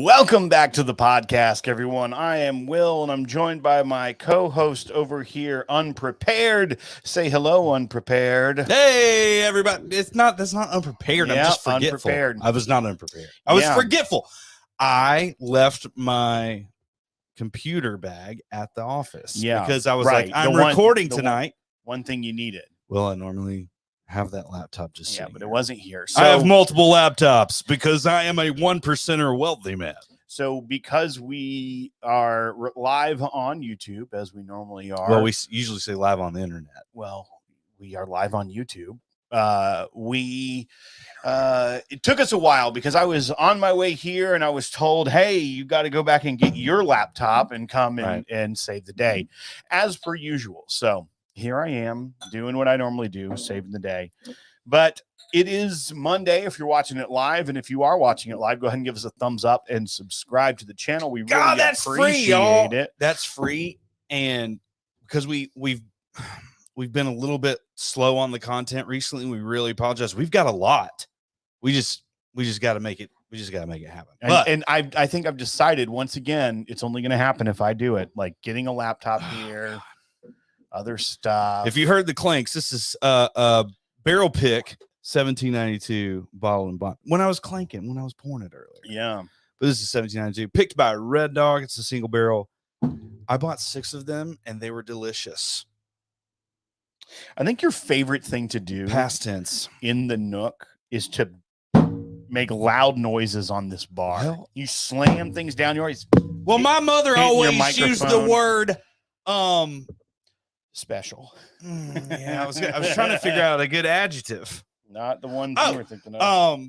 Welcome back to the podcast, everyone. I am Will, and I'm joined by my co-host over here, Unprepared. Say hello, Unprepared. Hey, everybody. That's not unprepared. Yeah, I'm just forgetful. unprepared. I was not unprepared. I was forgetful. I left my computer bag at the office because I was like, I'm recording tonight. One thing you needed. Well, I normally have that laptop just sitting but here. it wasn't here. So I have multiple laptops because I am a 1%er wealthy man. So because we are live on YouTube, as we normally are. Well, we usually say live on the internet. Well, we are live on YouTube. It took us a while because I was on my way here and I was told, hey, you got to go back and get your laptop and come and save the day as per usual. So here I am doing what I normally do, saving the day. But it is Monday if you're watching it live. And if you are watching it live, go ahead and give us a thumbs up and subscribe to the channel. We really that's appreciate free, y'all. it. That's free. And because we've been a little bit slow on the content recently, we really apologize. We've got a lot. We just got to make it. We just got to make it happen. And I think I've decided once again, it's only going to happen if I do it. Like getting a laptop here, other stuff. If you heard the clanks, this is Barrel Pick 1792 bottle and bond. When I was pouring it earlier. Yeah. But this is 1792 picked by Red Dog. It's a single barrel. I bought 6 of them and they were delicious. I think your favorite thing to do past tense in the Nook is to make loud noises on this bar. Well, you slam things down yours. Well, my mother always used the word special. Yeah, I was trying to figure out a good adjective. Not the one you were thinking of.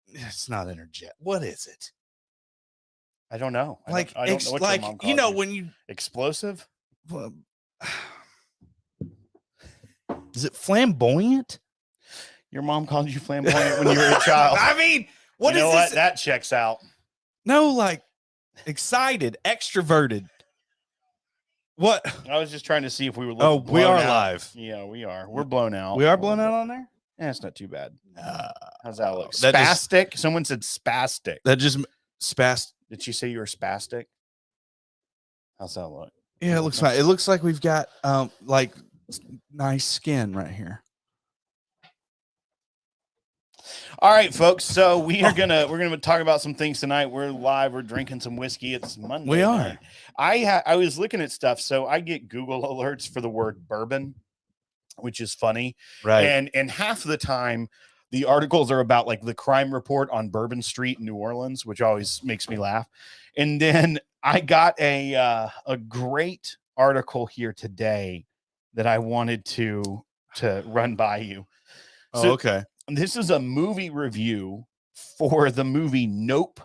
It's not energetic. What is it? I don't know. I don't know what your mom calls when you explosive. Is it flamboyant? Your mom called you flamboyant when you were a child. I mean, what that checks out. No, like excited, extroverted. What? I was just trying to see if we were. We are live. Yeah, we are. We're blown out. We are blown out on there. Yeah, it's not too bad. How's that look? Spastic. Someone said spastic. That just spastic. Did she say you were spastic? How's that look? Yeah, it looks fine. It looks like we've got like nice skin right here. All right, folks. So we're gonna talk about some things tonight. We're live. We're drinking some whiskey. It's Monday. We are. I was looking at stuff, so I get Google alerts for the word bourbon, which is funny, right? And half of the time, the articles are about like the crime report on Bourbon Street in New Orleans, which always makes me laugh. And then I got a great article here today that I wanted to run by you. So, okay. This is a movie review for the movie Nope.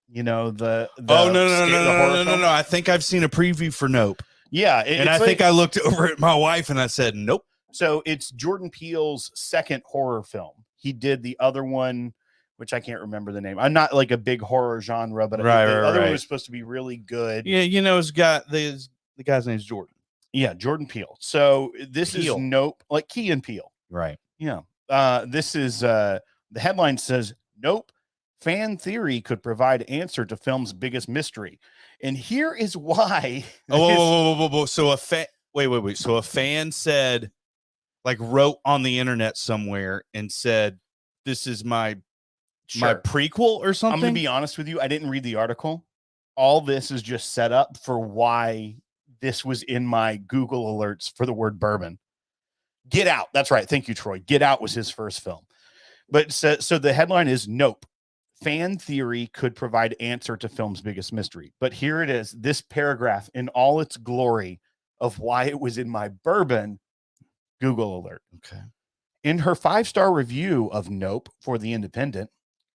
You know, the no. I think I've seen a preview for Nope. Yeah. And I think I looked over at my wife and I said, nope. So it's Jordan Peele's second horror film. He did the other one, which I can't remember the name. I'm not like a big horror genre, but the other one was supposed to be really good. Yeah, you know, the guy's name's Jordan. Yeah, Jordan Peele. So this is Nope, like Key and Peele. Right. Yeah. This is the headline says Nope. Fan theory could provide answer to film's biggest mystery. And here is why. Whoa. So a fan wait. So a fan said, like, wrote on the internet somewhere and said, this is my prequel or something. I'm gonna be honest with you. I didn't read the article. All this is just set up for why this was in my Google alerts for the word bourbon. Get Out. That's right. Thank you, Troy. Get Out was his first film. But so the headline is Nope. Fan theory could provide answer to film's biggest mystery. But here it is, this paragraph in all its glory of why it was in my bourbon Google alert. Okay. In her 5-star review of Nope for The Independent,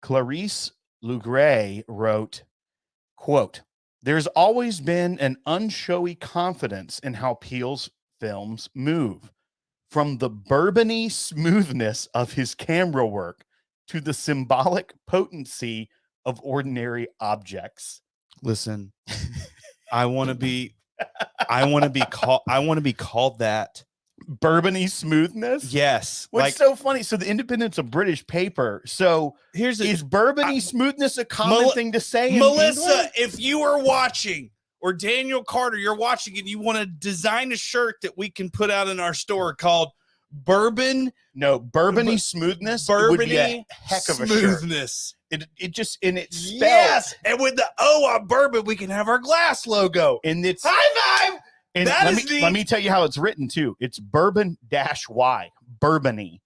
Clarice Lugray wrote, quote, "There's always been an unshowy confidence in how Peele's films move. From the bourbon-y smoothness of his camera work to the symbolic potency of ordinary objects." Listen, I want to be called that Bourbon-y smoothness. Yes. What's so funny? So the Independent's a British paper. So is Bourbon-y smoothness a common thing to say in Melissa, England? if you are watching, or Daniel Carter, you're watching and you want to design a shirt that we can put out in our store called Bourbon. No, Bourbon-y smoothness. Would be a heck of a shirt. Smoothness. It just and it spells. Yes, and with the O on bourbon, we can have our glass logo. And it's high five. And let me tell you how it's written too. It's bourbon-y, Bourbon-y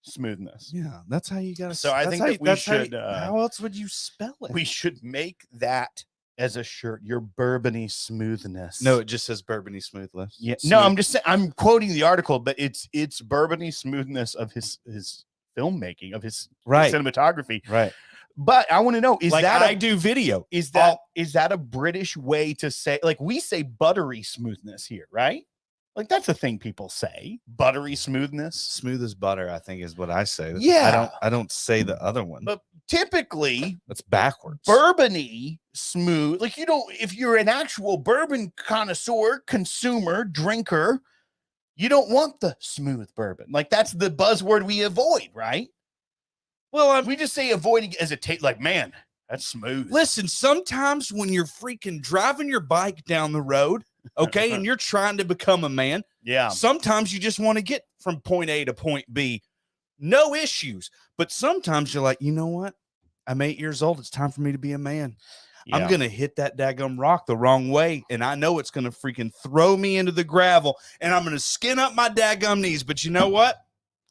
smoothness. Yeah, that's how you got to. So I think that we should. How else would you spell it? We should make that as a shirt. Your Bourbon-y smoothness. No, it just says Bourbon-y smoothness. Yeah. No, I'm just saying. I'm quoting the article, but it's Bourbon-y smoothness of his filmmaking, of his cinematography. Right. But I want to know, is like that I do video? Is that a British way to say, like we say buttery smoothness here, right? Like that's a thing people say. Buttery smoothness. Smooth as butter, I think is what I say. Yeah. I don't say the other one. But typically that's backwards. Bourbon-y smooth. Like you don't, if you're an actual bourbon connoisseur, consumer, drinker, you don't want the smooth bourbon. Like that's the buzzword we avoid, right? Well, we just say avoiding as a taste. Like, man, that's smooth. Listen, sometimes when you're freaking driving your bike down the road, okay, and you're trying to become a man, sometimes you just want to get from point A to point B, no issues. But sometimes you're like, you know what? I'm 8 years old. It's time for me to be a man. Yeah. I'm gonna hit that daggum rock the wrong way, and I know it's gonna freaking throw me into the gravel, and I'm gonna skin up my daggum knees. But you know what?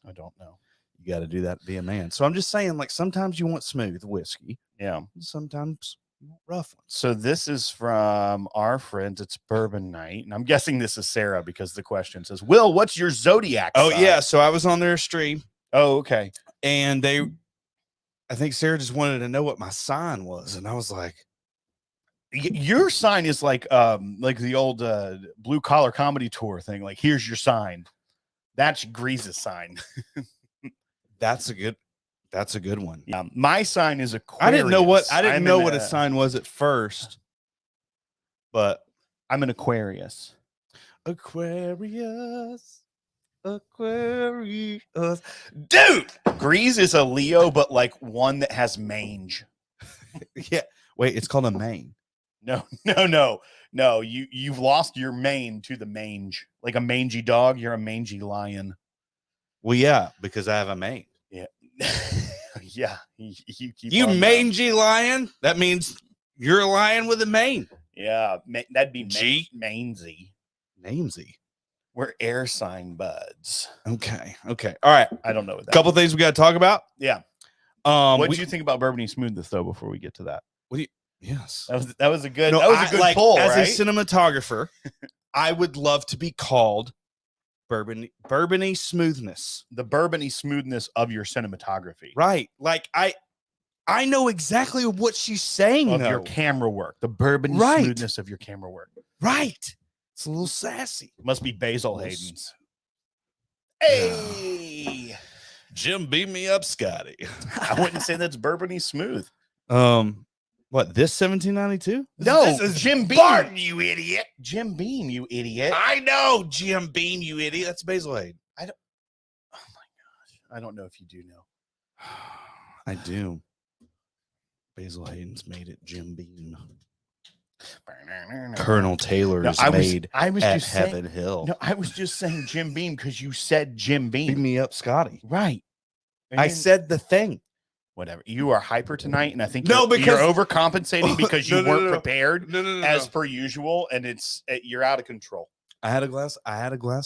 I don't know. You got to do that to be a man. So I'm just saying, like, sometimes you want smooth whiskey. Yeah. Sometimes you want rough ones. So this is from our friends. It's Bourbon Night. And I'm guessing this is Sarah because the question says, Will, what's your Zodiac sign? Yeah. So I was on their stream. Oh, okay. And I think Sarah just wanted to know what my sign was. And I was like, your sign is like the old blue collar comedy tour thing. Like, here's your sign. That's Grease's sign. That's a good one. Yeah, my sign is Aquarius. I didn't know what a sign was at first, but I'm an Aquarius. Aquarius. Dude, Grease is a Leo, but like one that has mange. Yeah. Wait, it's called a mane. No. You've lost your mane to the mange. Like a mangy dog, you're a mangy lion. Well, yeah, because I have a mane. Yeah. Yeah. You mangy lion? That means you're a lion with a mane. Yeah. That'd be Manzy. We're air sign buds. Okay. All right. I don't know what that Couple things we got to talk about. Yeah. What did you think about Bourbon-y smoothness though before we get to that? Yes. That was a good pull, as right? a cinematographer, I would love to be called Bourbon-y smoothness. The Bourbon-y smoothness of your cinematography. Right. Like I know exactly what she's saying of your camera work. The Bourbon-y smoothness of your camera work. Right. It's a little sassy. Must be Basil Hayden's. Hey. Jim, beat me up, Scotty. I wouldn't say that's Bourbon-y smooth. What, this 1792? No, this is Jim Beam, Barton, you idiot. Jim Beam, you idiot. I know, Jim Beam, you idiot. That's Basil Hayden. Oh my gosh. I don't know if you do know. I do. Basil Hayden's made it Jim Beam. Colonel Taylor's made at Heaven Hill. No, I was just saying Jim Beam because you said Jim Beam. Beat me up, Scotty. Right. I said the thing. Whatever. You are hyper tonight, and I think you're overcompensating because you weren't prepared as per usual, and you're out of control. I had a glass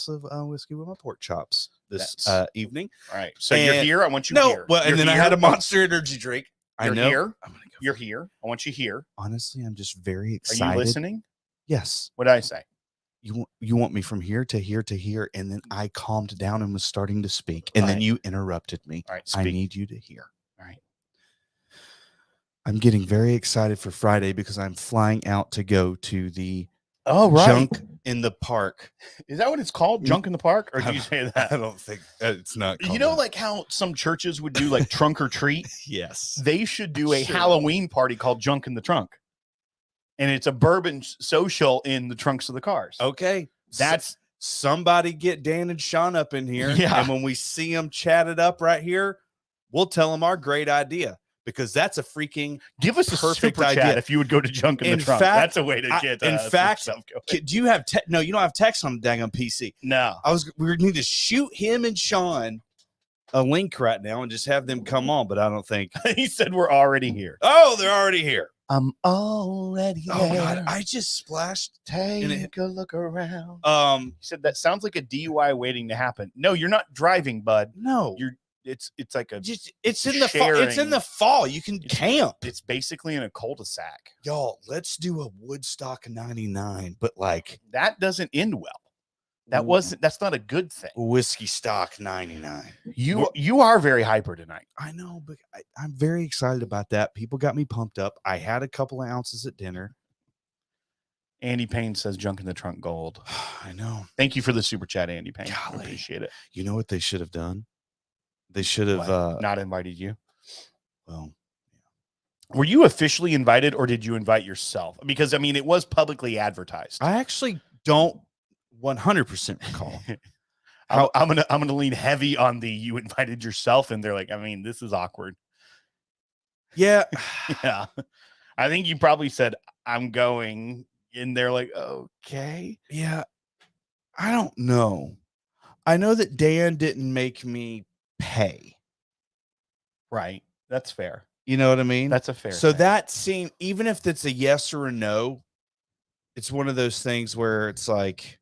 of whiskey with my pork chops this evening. All right. So you're here. I want you here. Well, and then I had a Monster Energy drink. You're here. You're here. I want you here. Honestly, I'm just very excited. Are you listening? Yes. What did I say? You want me from here to here to here, and then I calmed down and was starting to speak, and then you interrupted me. All right. I need you to hear. All right. I'm getting very excited for Friday because I'm flying out to go to the Junk in the Park. Is that what it's called? Junk in the Park? Or did you say that? I don't think it's not. You know, like how some churches would do like trunk or treat? Yes. They should do a Halloween party called Junk in the Trunk. And it's a bourbon social in the trunks of the cars. Okay. somebody get Dan and Sean up in here. Yeah. And when we see them chatted up right here, we'll tell them our great idea, because that's a freaking Give us a perfect super idea. chat if you would go to Junk in the In Trunk. fact, That's a way to get in some fact, stuff going. do you have no, you don't have text on the dang on PC. No. We need to shoot him and Sean a link right now and just have them come on, but I don't think He said we're already here. oh, they're already here. I'm already Oh there. God, I just splashed. Take a look around. He said that sounds like a DUI waiting to happen. No, you're not driving, bud. no, It's like a it's in the fall. It's in the fall. You can camp. It's basically in a cul-de-sac. Y'all, let's do a Woodstock 99, but like That doesn't end well. That's not a good thing. Whiskey Stock 99. You are very hyper tonight. I know, but I'm very excited about that. People got me pumped up. I had a couple of ounces at dinner. Andy Payne says Junk in the Trunk gold. I know. Thank you for the super chat, Andy Payne. Golly. I appreciate it. You know what they should have done? They should have not invited you. Well, were you officially invited, or did you invite yourself? Because I mean, it was publicly advertised. I actually don't 100% recall. I'm gonna lean heavy on the you invited yourself, and they're like, I mean, this is awkward. Yeah. Yeah. I think you probably said I'm going, and they're like, okay. Yeah. I don't know. I know that Dan didn't make me pay. Right. That's fair. You know what I mean? That's a fair So thing. that seemed, even if it's a yes or a no, it's one of those things where it's like,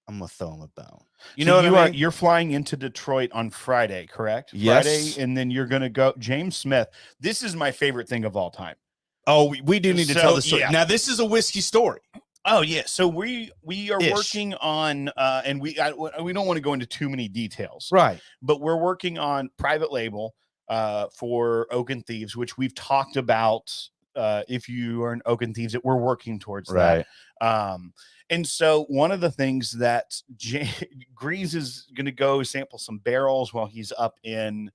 I'm gonna throw him a bone. You know what I mean? You're flying into Detroit on Friday, correct? Yes. Friday, and then you're gonna go. James Smith. This is my favorite thing of all time. Oh, we do need to tell the story. Yeah. Now, this is a whiskey story. Oh yeah. So we are Ish. working on, and we don't want to go into too many details, Right. but we're working on private label for Oak and Thieves, which we've talked about. If you are an Oak and Thieves, that we're working towards that. And so one of the things that Grease is going to go sample some barrels while he's up in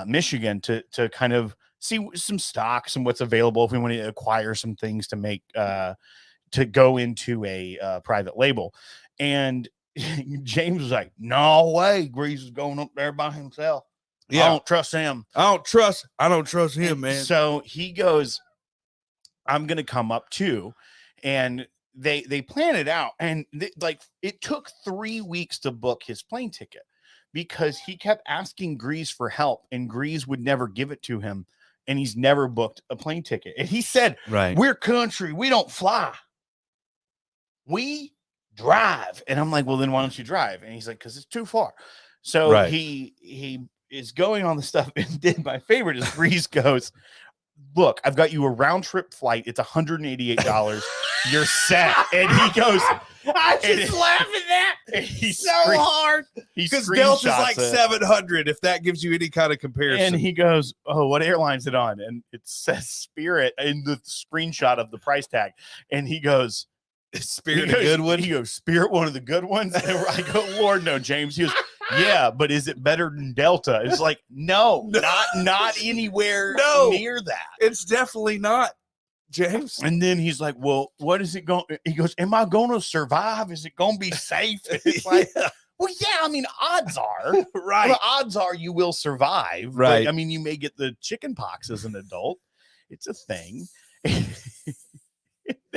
Michigan to kind of see some stocks and what's available if we want to acquire some things to make to go into a private label. And James was like, no way, Grease is going up there by himself. Yeah. I don't trust him. I don't trust him, man. So he goes, I'm going to come up too. And they plan it out. And it took 3 weeks to book his plane ticket because he kept asking Grease for help and Grease would never give it to him. And he's never booked a plane ticket. And he said, Right. We're country. We don't fly. We drive. And I'm like, well, then why don't you drive? And he's like, because it's too far. So Right. he is going on the stuff. And then my favorite is Grease goes, look, I've got you a round trip flight. It's $188. You're set. And he goes, I just laugh at that. He's so hard. Because Delta's like 700, if that gives you any kind of comparison. And he goes, oh, what airline's it on? And it says Spirit in the screenshot of the price tag. And he goes, Spirit, a good one. He goes, Spirit, one of the good ones. And I go, Lord, no, James. He goes, yeah, but is it better than Delta? It's like, no, not anywhere near that. It's definitely not, James. And then he's like, well, what is it going? He goes, am I going to survive? Is it going to be safe? And it's like, well, yeah, I mean, odds are, right. Well, odds are you will survive. Right. But, I mean, you may get the chicken pox as an adult. It's a thing.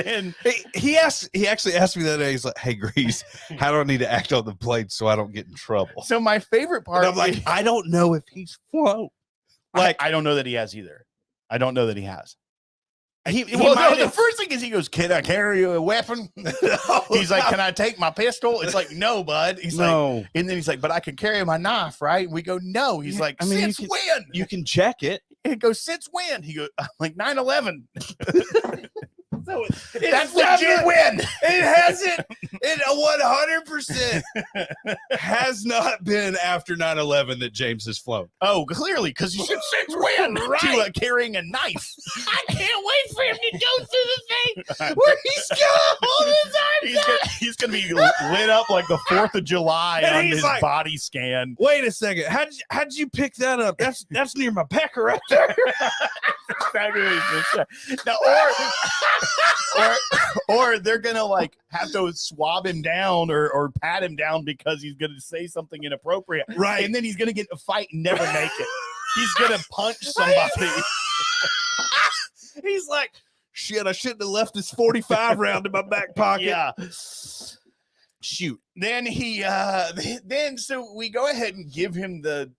And he actually asked me that day. He's like, hey, Grease, how do I need to act on the plane so I don't get in trouble? So my favorite part, and I'm like, I don't know if he's flown. Like, I don't know that he has either. I don't know that he has. The first thing is he goes, can I carry a weapon? He's like, can I take my pistol? It's like, no, bud. He's like, and then he's like, but I can carry my knife, right? We go, no. He's like, since when? You can check it. And it goes, since when? He goes, like 9/11. So that's legit win. It hasn't. It 100% has not been after 9/11 that James has flown. Oh, clearly, because you said since when? Right. To carrying a knife. I can't wait for him to go through the thing where he's gonna hold his arms out. He's gonna be lit up like the 4th of July And on he's his like, body scan. Wait a second. How'd you pick that up? That's near my pecker right there. Exactly what he just said. Now, or they're gonna like have to swap slob him down or pat him down because he's going to say something inappropriate. Right. And then he's going to get in a fight and never make it. He's going to punch somebody. He's like, shit, I shouldn't have left this 45 round in my back pocket. Yeah. Shoot. Then so we go ahead and give him the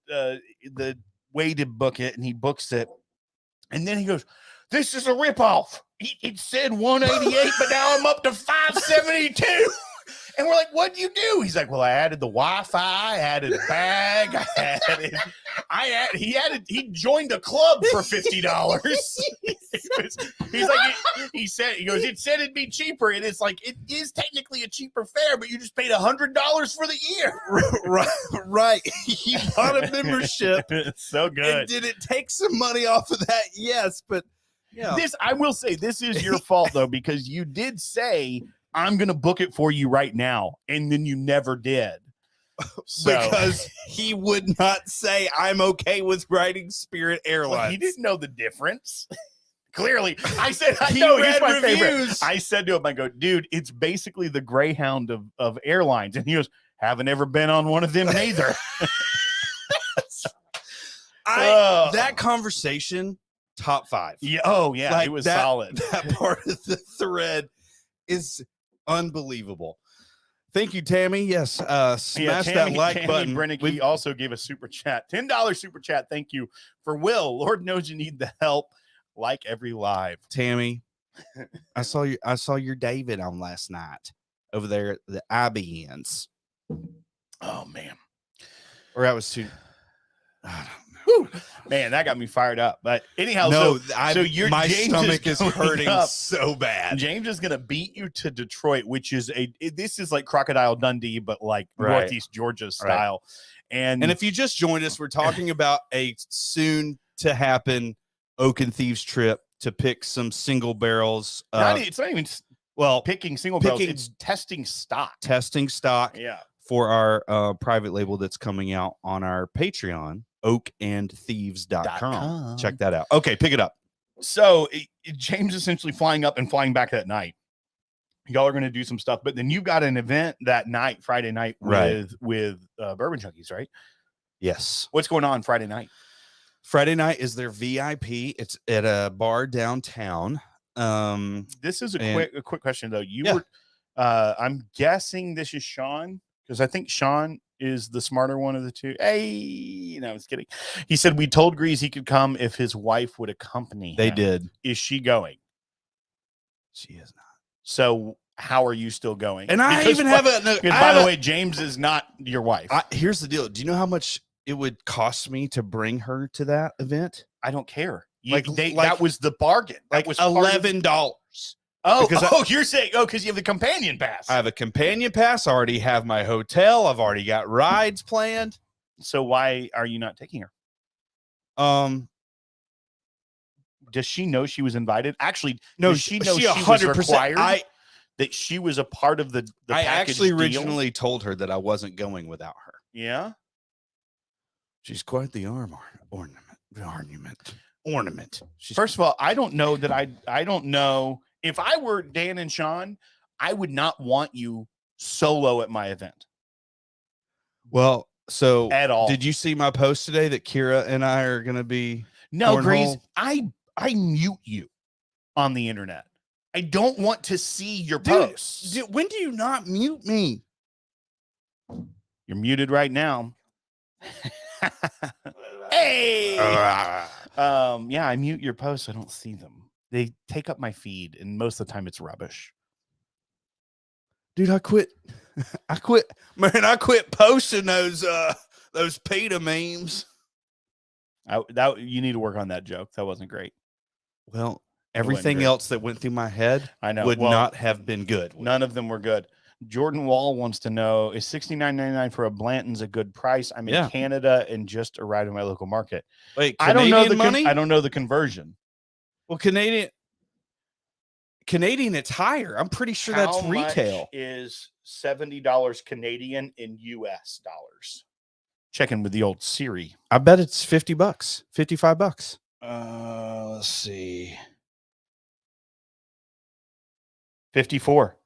way to book it, and he books it. And then he goes, "This is a ripoff. It said 188, but now I'm up to 572." And we're like, "What'd you do?" He's like, "Well, I added the Wi-Fi, I added a bag, he joined a club for $50. He's like, he goes, "It said it'd be cheaper." And it's like, it is technically a cheaper fare, but you just paid $100 for the year. Right. He bought a membership. It's so good. And did it take some money off of that? Yes, but yeah. I will say this is your fault though, because you did say, "I'm going to book it for you right now." And then you never did. So, because he would not say, "I'm okay with riding Spirit Airlines." Well, he didn't know the difference. Clearly, I said, "I He know he's read my reviews. favorite." I said to him, "I go, dude, it's basically the Greyhound of airlines." And he goes, "Haven't ever been on one of them neither." That conversation, top 5. Yeah. Oh yeah, Like it was that, solid. That part of the thread is unbelievable. Thank you, Tammy. Yes, smash that like button. Brennick also gave a super chat, $10 super chat. Thank you for Will. Lord knows you need the help. Like every live, Tammy. I saw your David on last night over there at the IBNs. Oh man, or that was too. Whew. Man, that got me fired up. But anyhow, no, so my James stomach is hurting up. so bad. James is gonna beat you to Detroit, which is this is like Crocodile Dundee, but like Northeast Georgia style. Right. And if you just joined us, we're talking about a soon to happen Oak and Thieves trip to pick some single barrels. It's not even picking single barrels. It's testing stock. Yeah. For our private label that's coming out on our Patreon, oakandthieves.com. Check that out. Okay, pick it up. So James essentially flying up and flying back that night. Y'all are going to do some stuff, but then you got an event that night, Friday night, with Bourbon Junkies, right? Yes. What's going on Friday night? Friday night is their VIP. It's at a bar downtown. This is a quick question though. I'm guessing this is Sean, because I think Sean is the smarter one of the two. Hey, no, I was kidding. He said we told Grease he could come if his wife would accompany him. They did. Is she going? She is not. So how are you still going? And by the way, James is not your wife. Here's the deal. Do you know how much it would cost me to bring her to that event? I don't care. That was the bargain. That was $11. You're saying, because you have the companion pass. I have a companion pass. I already have my hotel. I've already got rides planned. So why are you not taking her? Does she know she was invited? Actually, no. Does she know she was required? That she was a part of the I actually deal? Originally told her that I wasn't going without her. Yeah. She's quite the ornament. First of all, I don't know that I don't know. If I were Dan and Sean, I would not want you solo at my event. Well, so at all. Did you see my post today that Kira and I are going to be? No, Grease. I mute you on the internet. I don't want to see your posts. When do you not mute me? You're muted right now. Hey. Yeah, I mute your posts. I don't see them. They take up my feed, and most of the time it's rubbish. Dude, I quit. Man, I quit posting those PETA memes. You need to work on that joke. That wasn't great. Well, everything else that went through my head would not have been good. None of them were good. Jordan Wall wants to know, is $69.99 for a Blanton's a good price? I'm in Canada and just arrived in my local market. Wait, I don't know the money? I don't know the conversion. Well, Canadian, it's higher. I'm pretty sure that's retail. Much is $70 Canadian in US dollars? Checking with the old Siri. I bet it's $50, $55. Let's see. 54.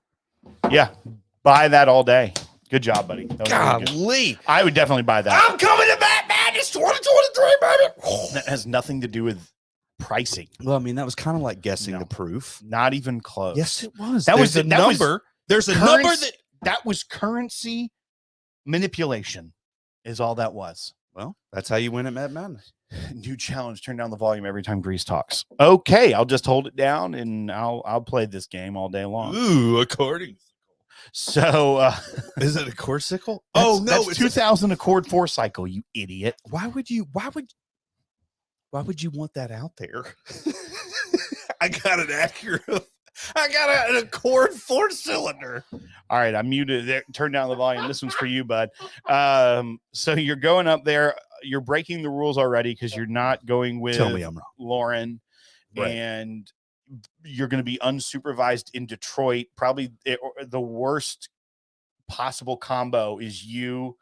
Yeah. Buy that all day. Good job, buddy. That was really good. Golly. I would definitely buy that. I'm coming to Batman. It's 2023, baby. That has nothing to do with pricing. Well, I mean, that was kind of like guessing No. the proof. Not even close. Yes, it was. That was a that was number. There's a number that was currency manipulation, is all that was. Well, that's how you win at Mad Madness. New challenge: turn down the volume every time Grease talks. Okay, I'll just hold it down and I'll play this game all day long. Ooh, accordion. So, is it a corsicle? Oh no, that's 2000 Accord 4 cycle. You idiot! Why would you want that out there? I got an Acura. I got an Accord 4-cylinder. All right, I'm muted there. Turn down the volume. This one's for you, bud. So you're going up there. You're breaking the rules already because you're not going with Tell me I'm wrong. Lauren, Right. and you're going to be unsupervised in Detroit. Probably the worst possible combo is you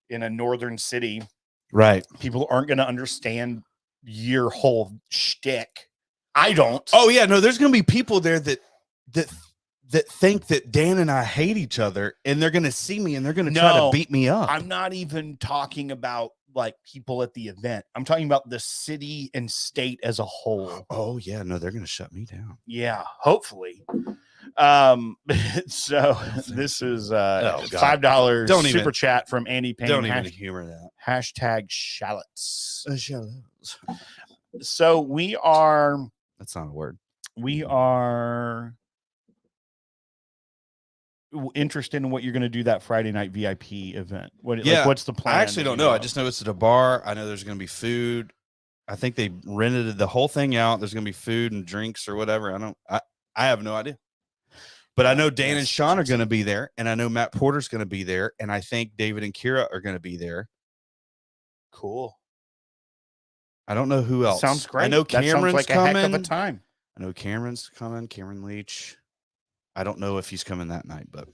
in a northern city. Right. People aren't going to understand your whole shtick. I don't. Oh yeah, no. There's going to be people there that think that Dan and I hate each other, and they're going to see me and they're going to try to beat me up. I'm not even talking about like people at the event. I'm talking about the city and state as a whole. Oh yeah, no, they're going to shut me down. Yeah, hopefully. So this is $5 Don't super even- chat from Andy Payne. Don't even humor that. Hashtag shallots. Shallows. So That's not a word. we are interested in what you're going to do that Friday night VIP event. What's the plan? I actually don't know. I just know it's at a bar. I know there's going to be food. I think they rented the whole thing out. There's going to be food and drinks or whatever. I have no idea. But I know Dan and Sean are going to be there, and I know Matt Porter's going to be there, and I think David and Kira are going to be there. Cool. I don't know who else. Sounds great. I know That sounds Cameron's like coming. a heck of a time. I know Cameron's coming. Cameron Leach. I don't know if he's coming that night, but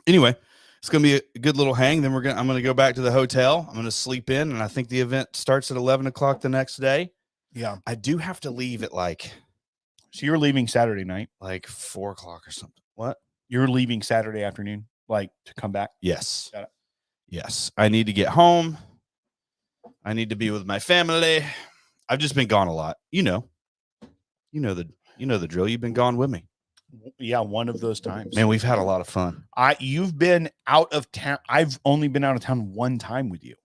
anyway, it's going to be a good little hang. Then I'm going to go back to the hotel. I'm going to sleep in, and I think the event starts at 11 o'clock the next day. Yeah. I do have to leave at So you're leaving Saturday night? like 4 o'clock or something. What? You're leaving Saturday afternoon, like to come back? Yes. Got it. Yes. I need to get home. I need to be with my family. I've just been gone a lot. You know the drill. You've been gone with me. Yeah, one of those times. Man, we've had a lot of fun. You've been out of town. I've only been out of town one time with you.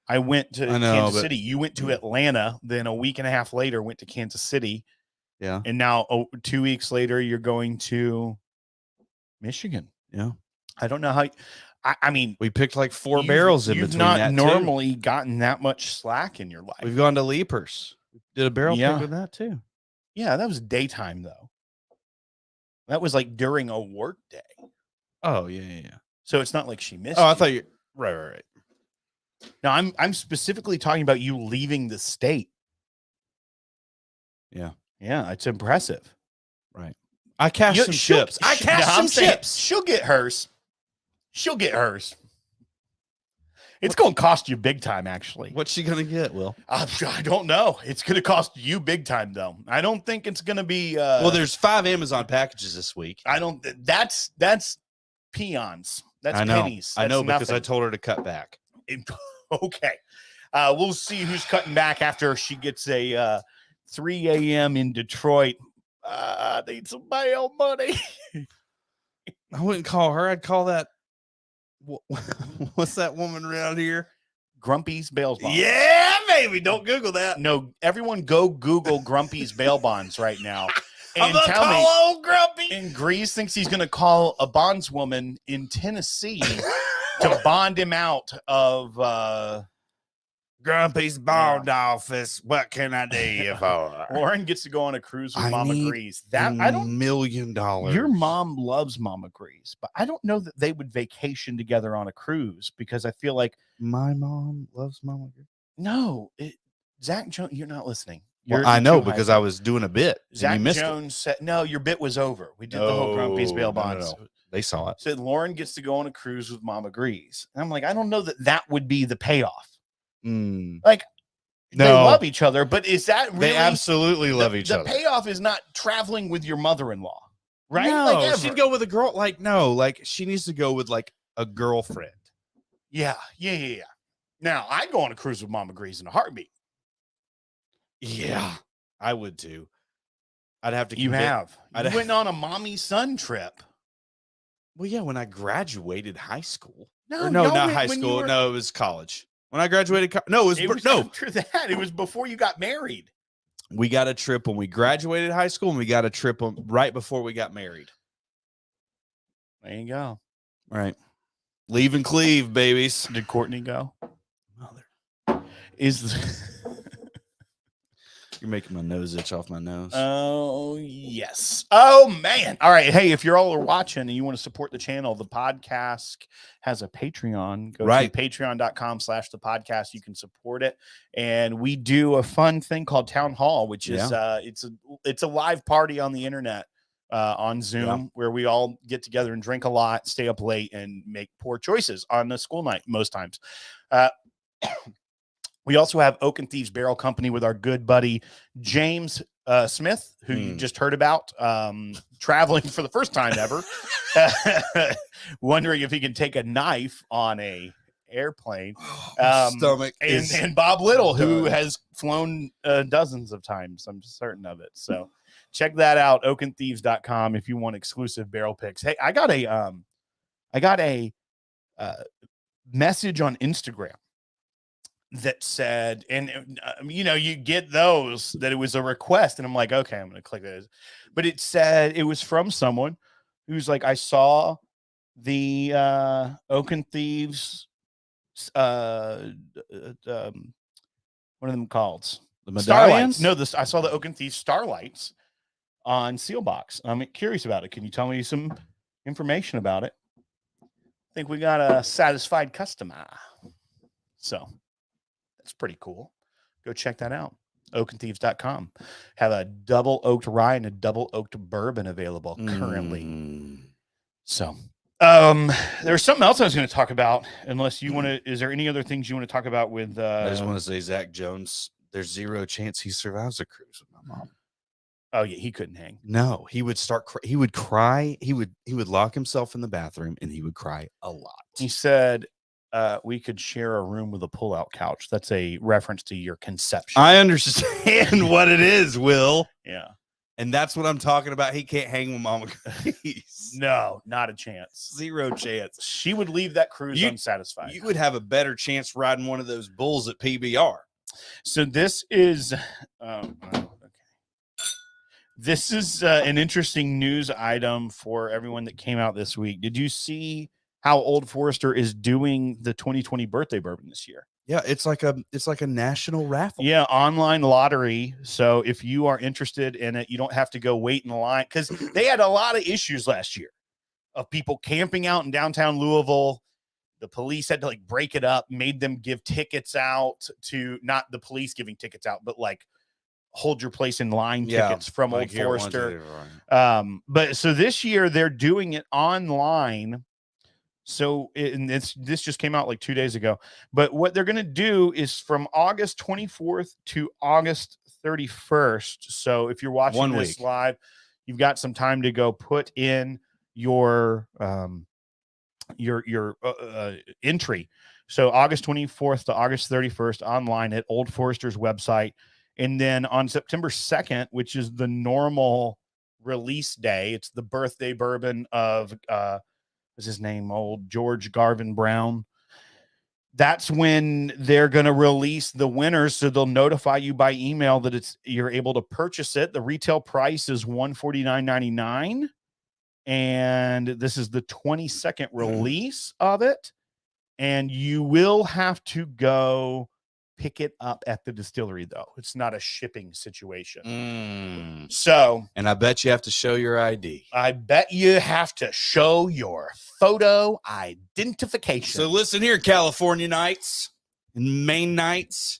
I went to Kansas City. You went to Atlanta. Then a week and a half later, went to Kansas City. Yeah. And now 2 weeks later, you're going to Michigan. Yeah. I don't know how. I mean, we picked like 4 barrels in you've between. Not that normally gotten that much slack in your life. We've gone to Leapers. Did a barrel pick with that too. Yeah, that was daytime though. That was like during a work day. Oh yeah. So it's not like she missed. Oh, I thought you right. No, I'm specifically talking about you leaving the state. Yeah. Yeah, it's impressive. Right. I cashed some chips. I cashed some chips. She'll get hers. It's going to cost you big time, actually. What's she going to get, Will? I don't know. It's going to cost you big time, though. I don't think it's going to be. Well, there's 5 Amazon packages this week. I don't. That's peons. That's pennies. I know because because I told her to cut back. Okay. We'll see who's cutting back after she gets a 3 a.m. in Detroit. I need some bail money. I wouldn't call her. I'd call that. What's that woman around here? Grumpy's bail bonds. Yeah, baby. Don't Google that. No, everyone go Google Grumpy's bail bonds right now. And I'm gonna tell me, call old Grumpy. and Grease thinks he's going to call a bondswoman in Tennessee to bond him out of Grumpy's bond office. What can I do you for? Lauren gets to go on a cruise with Mama Grease. That I don't $1 million. Your mom loves Mama Grease, but I don't know that they would vacation together on a cruise because I feel like my mom loves Mama Grease. No, Zach Jones, you're not listening. Well, I know because I was doing a bit. Zach Jones said, no, your bit was over. We did the whole Grumpy's bail bonds. No. They saw it. Said Lauren gets to go on a cruise with Mama Grease. And I'm like, I don't know that would be the payoff. Like, they love each other, but is that really? They absolutely love each other. The payoff is not traveling with your mother-in-law, right? No, Like ever. she'd go with a girl. Like, no, like she needs to go with like a girlfriend. Yeah. Now I'd go on a cruise with Mama Grease in a heartbeat. Yeah, I would too. I'd have to. You I'd went on a mommy son trip. Well, yeah, when I graduated high school. No, not high school. No, it was college. When I graduated, no, it was after that. It was before you got married. We got a trip when we graduated high school, and we got a trip right before we got married. There you go. Right. Leave and cleave, babies. Did Courtney go? Mother. Is You're making my nose itch off my nose. Oh, yes. Oh, man. All right. Hey, if you're all are watching and you want to support the channel, the podcast has a Patreon. Go to patreon.com/the podcast. You can support it. And we do a fun thing called Town Hall, which is it's a live party on the internet on Zoom where we all get together and drink a lot, stay up late, and make poor choices on a school night most times. We also have Oak and Thieves Barrel Company with our good buddy James Smith, who you just heard about, traveling for the first time ever, wondering if he can take a knife on a airplane. Stomach and Bob Little, who has flown dozens of times. I'm certain of it. So check that out, oakandthieves.com, if you want exclusive barrel picks. Hey, I got a message on Instagram that said, and you get those that it was a request, and I'm like, okay, I'm gonna click that. But it said it was from someone who's like, I saw the Oak and Thieves what are them called? The medallions? Starlights. I saw the Oak and Thieves Starlights on Sealbox. I'm curious about it. Can you tell me some information about it? I think we got a satisfied customer. So that's pretty cool. Go check that out. Oakandthieves.com. Have a double oaked rye and a double oaked bourbon available currently. So there's something else I was going to talk about, unless you want to. Is there any other things you want to talk about with I just want to say Zach Jones, there's zero chance he survives a cruise with my mom. Oh yeah, he couldn't hang. No, he would he would cry. He would lock himself in the bathroom and he would cry a lot. He said we could share a room with a pull-out couch. That's a reference to your conception. I understand what it is, Will. Yeah. And that's what I'm talking about. He can't hang with Mama Grease. No, not a chance. Zero chance. She would leave that cruise unsatisfied. You would have a better chance riding one of those bulls at PBR. So this is okay. This is an interesting news item for everyone that came out this week. Did you see how Old Forester is doing the 2020 birthday bourbon this year? Yeah, it's like a national raffle. Yeah, online lottery. So if you are interested in it, you don't have to go wait in line, because they had a lot of issues last year of people camping out in downtown Louisville. The police had to like break it up, made them give tickets out to, not the police giving tickets out, but like hold your place in line tickets from like Old Forester. But so this year they're doing it online. So this just came out like 2 days ago. But what they're going to do is from August 24th to August 31st. So if you're watching this live, you've got some time to go put in your entry. So August 24th to August 31st online at Old Forester's website. And then on September 2nd, which is the normal release day, it's the birthday bourbon of what's his name? Old George Garvin Brown. That's when they're going to release the winners. So they'll notify you by email that you're able to purchase it. The retail price is $149.99. And this is the 22nd release of it. And you will have to go pick it up at the distillery, though. It's not a shipping situation. So, and I bet you have to show your ID. I bet you have to show your photo identification. So listen here, California nights and Maine nights.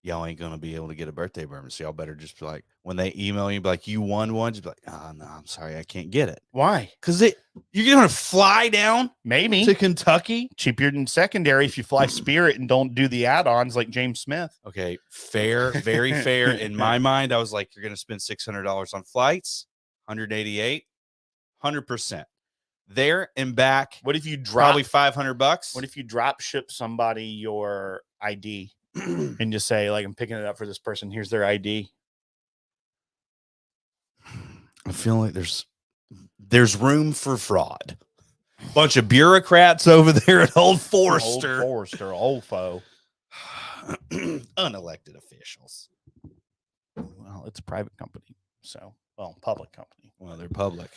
Y'all ain't gonna be able to get a birthday bourbon, so y'all better just be like, when they email you, be like, you won one, just be like, oh no, I'm sorry, I can't get it. Why? Because you're gonna fly down maybe to Kentucky, cheaper than secondary if you fly Spirit and don't do the add-ons like James Smith. Okay, fair, very fair. In my mind, I was like, you're gonna spend $600 on flights. 188, 100%. There and back. What if you drop Probably $500. What if you drop ship somebody your ID and just say, like, I'm picking it up for this person. Here's their ID. I feel like there's room for fraud. Bunch of bureaucrats over there at Old Forester. Old Forester, old foe. Unelected officials. Well, it's a private company. So, well, public company. Well, they're public.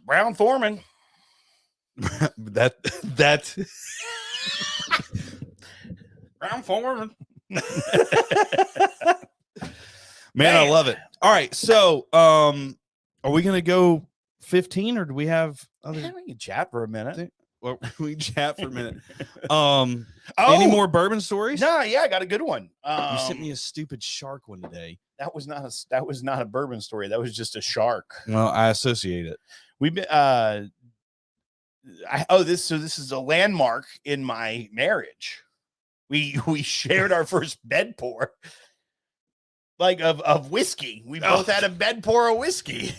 Brown Foreman. That Brown Foreman. Man, I love it. All right, so are we gonna go 15 or do we have other? Yeah, we can chat for a minute. Well, we chat for a minute. Any more bourbon stories? No, yeah, I got a good one. You sent me a stupid shark one today. That was not a bourbon story. That was just a shark. Well, I associate it. We've been this is a landmark in my marriage. We shared our first bed pour, like of whiskey. We both had a bed pour of whiskey.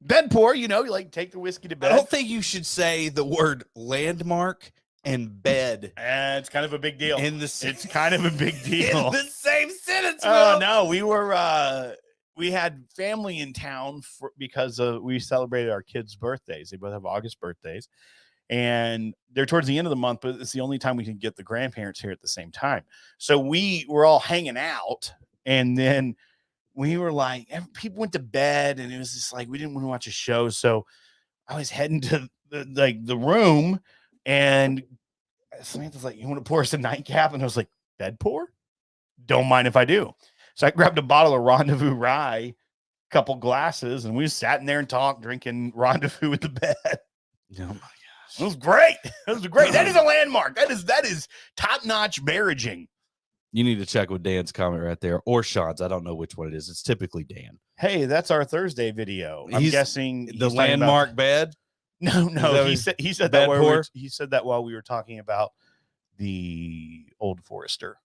Bed pour, you like take the whiskey to bed. I don't think you should say the word landmark and bed. It's kind of a big deal. It's kind of a big deal. In the same sentence. Oh no, we had family in town because we celebrated our kids' birthdays. They both have August birthdays, and they're towards the end of the month, but it's the only time we can get the grandparents here at the same time. So we were all hanging out, and then we were like, people went to bed, and it was just like we didn't want to watch a show. So I was heading to the room, and Samantha's like, "You want to pour us a nightcap?" And I was like, "Bed pour? Don't mind if I do." So I grabbed a bottle of Rendezvous Rye, couple glasses, and we sat in there and talked, drinking Rendezvous with the bed. Oh my gosh. It was great. It was great. That is a landmark. That is top-notch marriaging. You need to check with Dan's comment right there, or Sean's. I don't know which one it is. It's typically Dan. Hey, that's our Thursday video. I'm guessing the landmark bed. No. He said that while we were talking about the Old Forester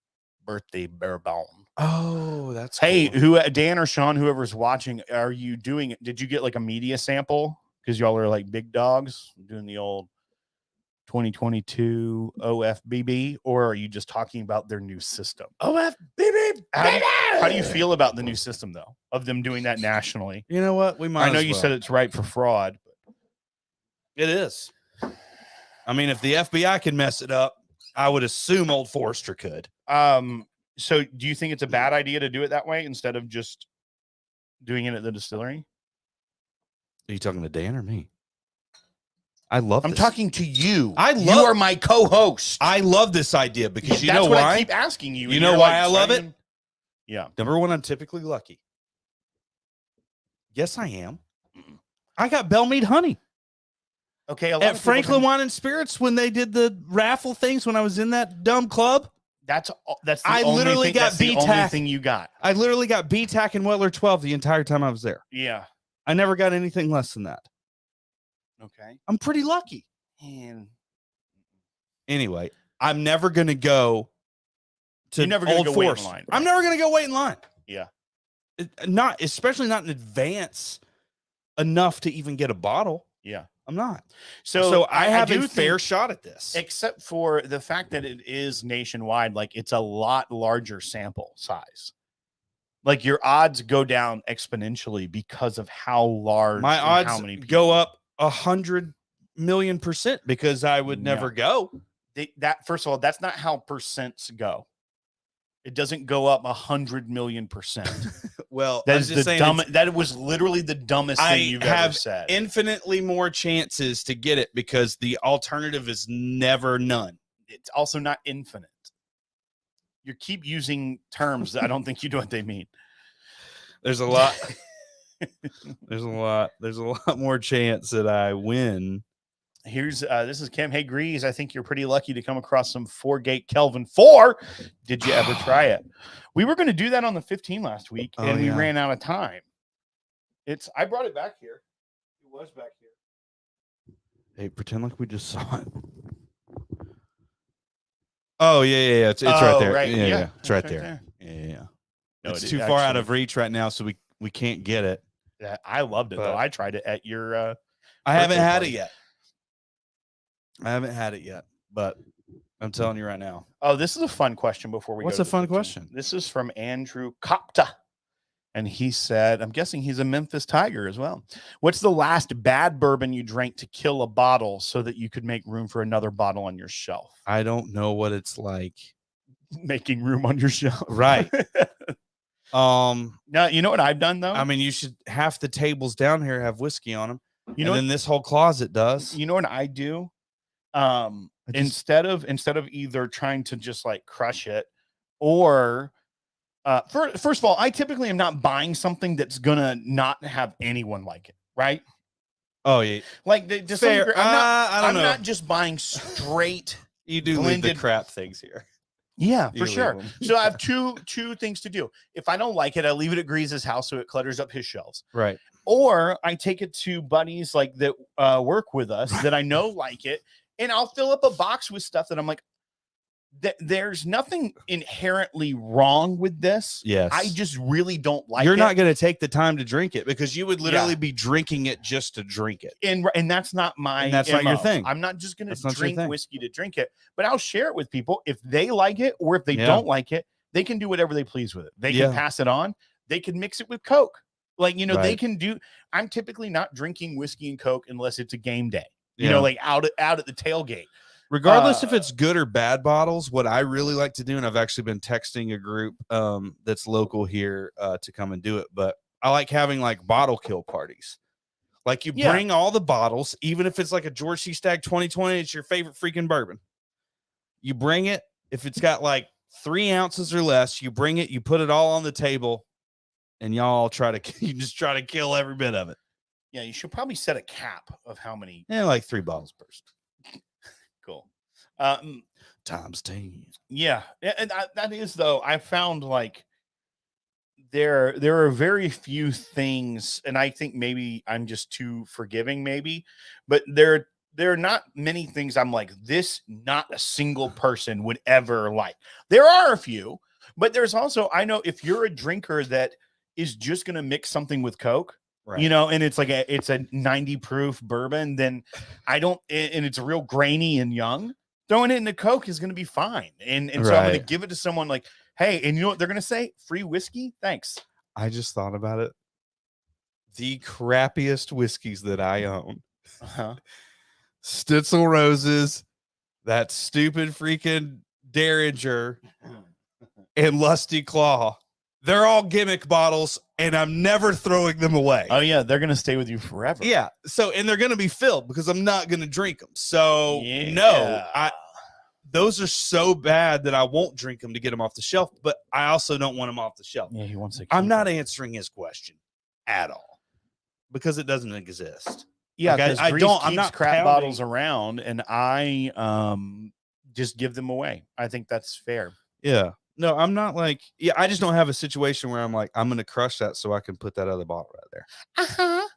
birthday Bourbon. Oh, that's hey, cool. Dan or Sean, whoever's watching, are you doing it? Did you get like a media sample? Because y'all are like big dogs doing the old 2022 OFBB, or are you just talking about their new system? OFBB. How do you feel about the new system though, of them doing that nationally? You know what? I know you said it's right for fraud. But it is. I mean, if the FBI can mess it up, I would assume Old Forester could. So do you think it's a bad idea to do it that way instead of just doing it at the distillery? Are you talking to Dan or me? I'm talking to you. You are my co-host. I love this idea because you know why? That's what I keep asking you. You know why I love it? Yeah. Number one, I'm typically lucky. Yes, I am. I got Bell Mead honey. Okay. At Franklin Wine and Spirits when they did the raffle things when I was in that dumb club. That's the only thing you got. I literally got BTAC and Weller 12 the entire time I was there. Yeah. I never got anything less than that. Okay. I'm pretty lucky. And anyway, I'm never going to go to Old Forester. I'm never going to go wait in line. Yeah. Especially not in advance enough to even get a bottle. Yeah. I'm not. So I have a fair shot at this. Except for the fact that it is nationwide, like it's a lot larger sample size. Like your odds go down exponentially because of how large my odds how many people. Go up 100,000,000% because I would never go. That first of all, that's not how percents go. It doesn't go up 100,000,000%. Well, that is the dumbest. That was literally the dumbest thing you've ever said. Infinitely more chances to get it because the alternative is never none. It's also not infinite. You keep using terms that I don't think you know what they mean. There's a lot. There's a lot more chance that I win. Here's this is Kim. Hey, Grease, I think you're pretty lucky to come across some 4-gate Kelvin 4. Did you ever try it? We were going to do that on the 15 last week, and we ran out of time. I brought it back here. It was back here. Hey, pretend like we just saw it. Oh, yeah. It's right there. Right. Yeah. It's right there. Yeah. No, it's it too far out actually- of reach right now, so we can't get it. Yeah, I loved it though. But- I tried it at your. I haven't birthday had party. it yet. I haven't had it yet, but I'm telling you right now. Oh, this is a fun question before we. What's go a to the fun 15. question? This is from Andrew Kopta, and he said, "I'm guessing he's a Memphis Tiger as well. What's the last bad bourbon you drank to kill a bottle so that you could make room for another bottle on your shelf? I don't know what it's like. Making room on your shelf, Right. No, you know what I've done though. I mean, you should half the tables down here have whiskey on them. You know and then this whole closet does. You know what I do? just- Instead of either trying to just like crush it or first of all, I typically am not buying something that's gonna not have anyone like it, right? Oh yeah, Like to some fair. degree, I don't I'm know. not just buying straight. You do leave the blended- crap things here. Yeah, You for leave sure. them. So I have two things to do. If I don't like it, I leave it at Grease's house so it clutters up his shelves. Right. Or I take it to buddies like that work with us that I know like it, and I'll fill up a box with stuff that I'm like, there's nothing inherently wrong with this. Yes. I just really don't like You're it. not going to take the time to drink it because you would literally Yeah. be drinking it just to drink it. And that's not my And that's not your MO. thing. I'm not just going That's to not your drink thing. whiskey to drink it, but I'll share it with people. If they like it or if they Yeah. don't like it, they can do whatever they please with it. They Yeah. can pass it on. They can mix it with Coke. Like, they Right. can do. I'm typically not drinking whiskey and Coke unless it's a game day, Yeah. like out at the tailgate. Regardless if it's good or bad bottles, what I really like to do, and I've actually been texting a group that's local here to come and do it, but I like having like bottle kill parties. Like you Yeah. bring all the bottles, even if it's like a George C. Stagg 2020, it's your favorite freaking bourbon. You bring it. If it's got like 3 ounces or less, you bring it, you put it all on the table, and y'all you just try to kill every bit of it. Yeah, you should probably set a cap of how many. Yeah, like 3 bottles per person. Cool. Times 10. Yeah, and that is though. I found like there are very few things, and I think maybe I'm just too forgiving, maybe, but there are not many things I'm like this. Not a single person would ever like. There are a few, but there's also I know if you're a drinker that is just gonna mix something with Coke. Right. And it's like it's a 90 proof bourbon, then I don't, and it's real grainy and young. Throwing it in the Coke is going to be fine. And so I'm going Right. to give it to someone like, hey, and you know what they're going to say? Free whiskey? Thanks. I just thought about it. The crappiest whiskeys that I own. Uh-huh. Stitzel Roses, that stupid freaking Derringer, and Lusty Claw. They're all gimmick bottles, and I'm never throwing them away. Oh, yeah. They're going to stay with you forever. Yeah. So, and they're going to be filled because I'm not going to drink them. So, Yeah. no, those are so bad that I won't drink them to get them off the shelf, but I also don't want them off the shelf. Yeah, he wants to. I'm keep not it. answering his question at all because it doesn't exist. Yeah, Like, because I Grease don't- I'm keeps not crap pounding- bottles around, and I just give them away. I think that's fair. Yeah. No, I'm not like, yeah, I just don't have a situation where I'm like, I'm going to crush that so I can put that other bottle right there. Uh-huh.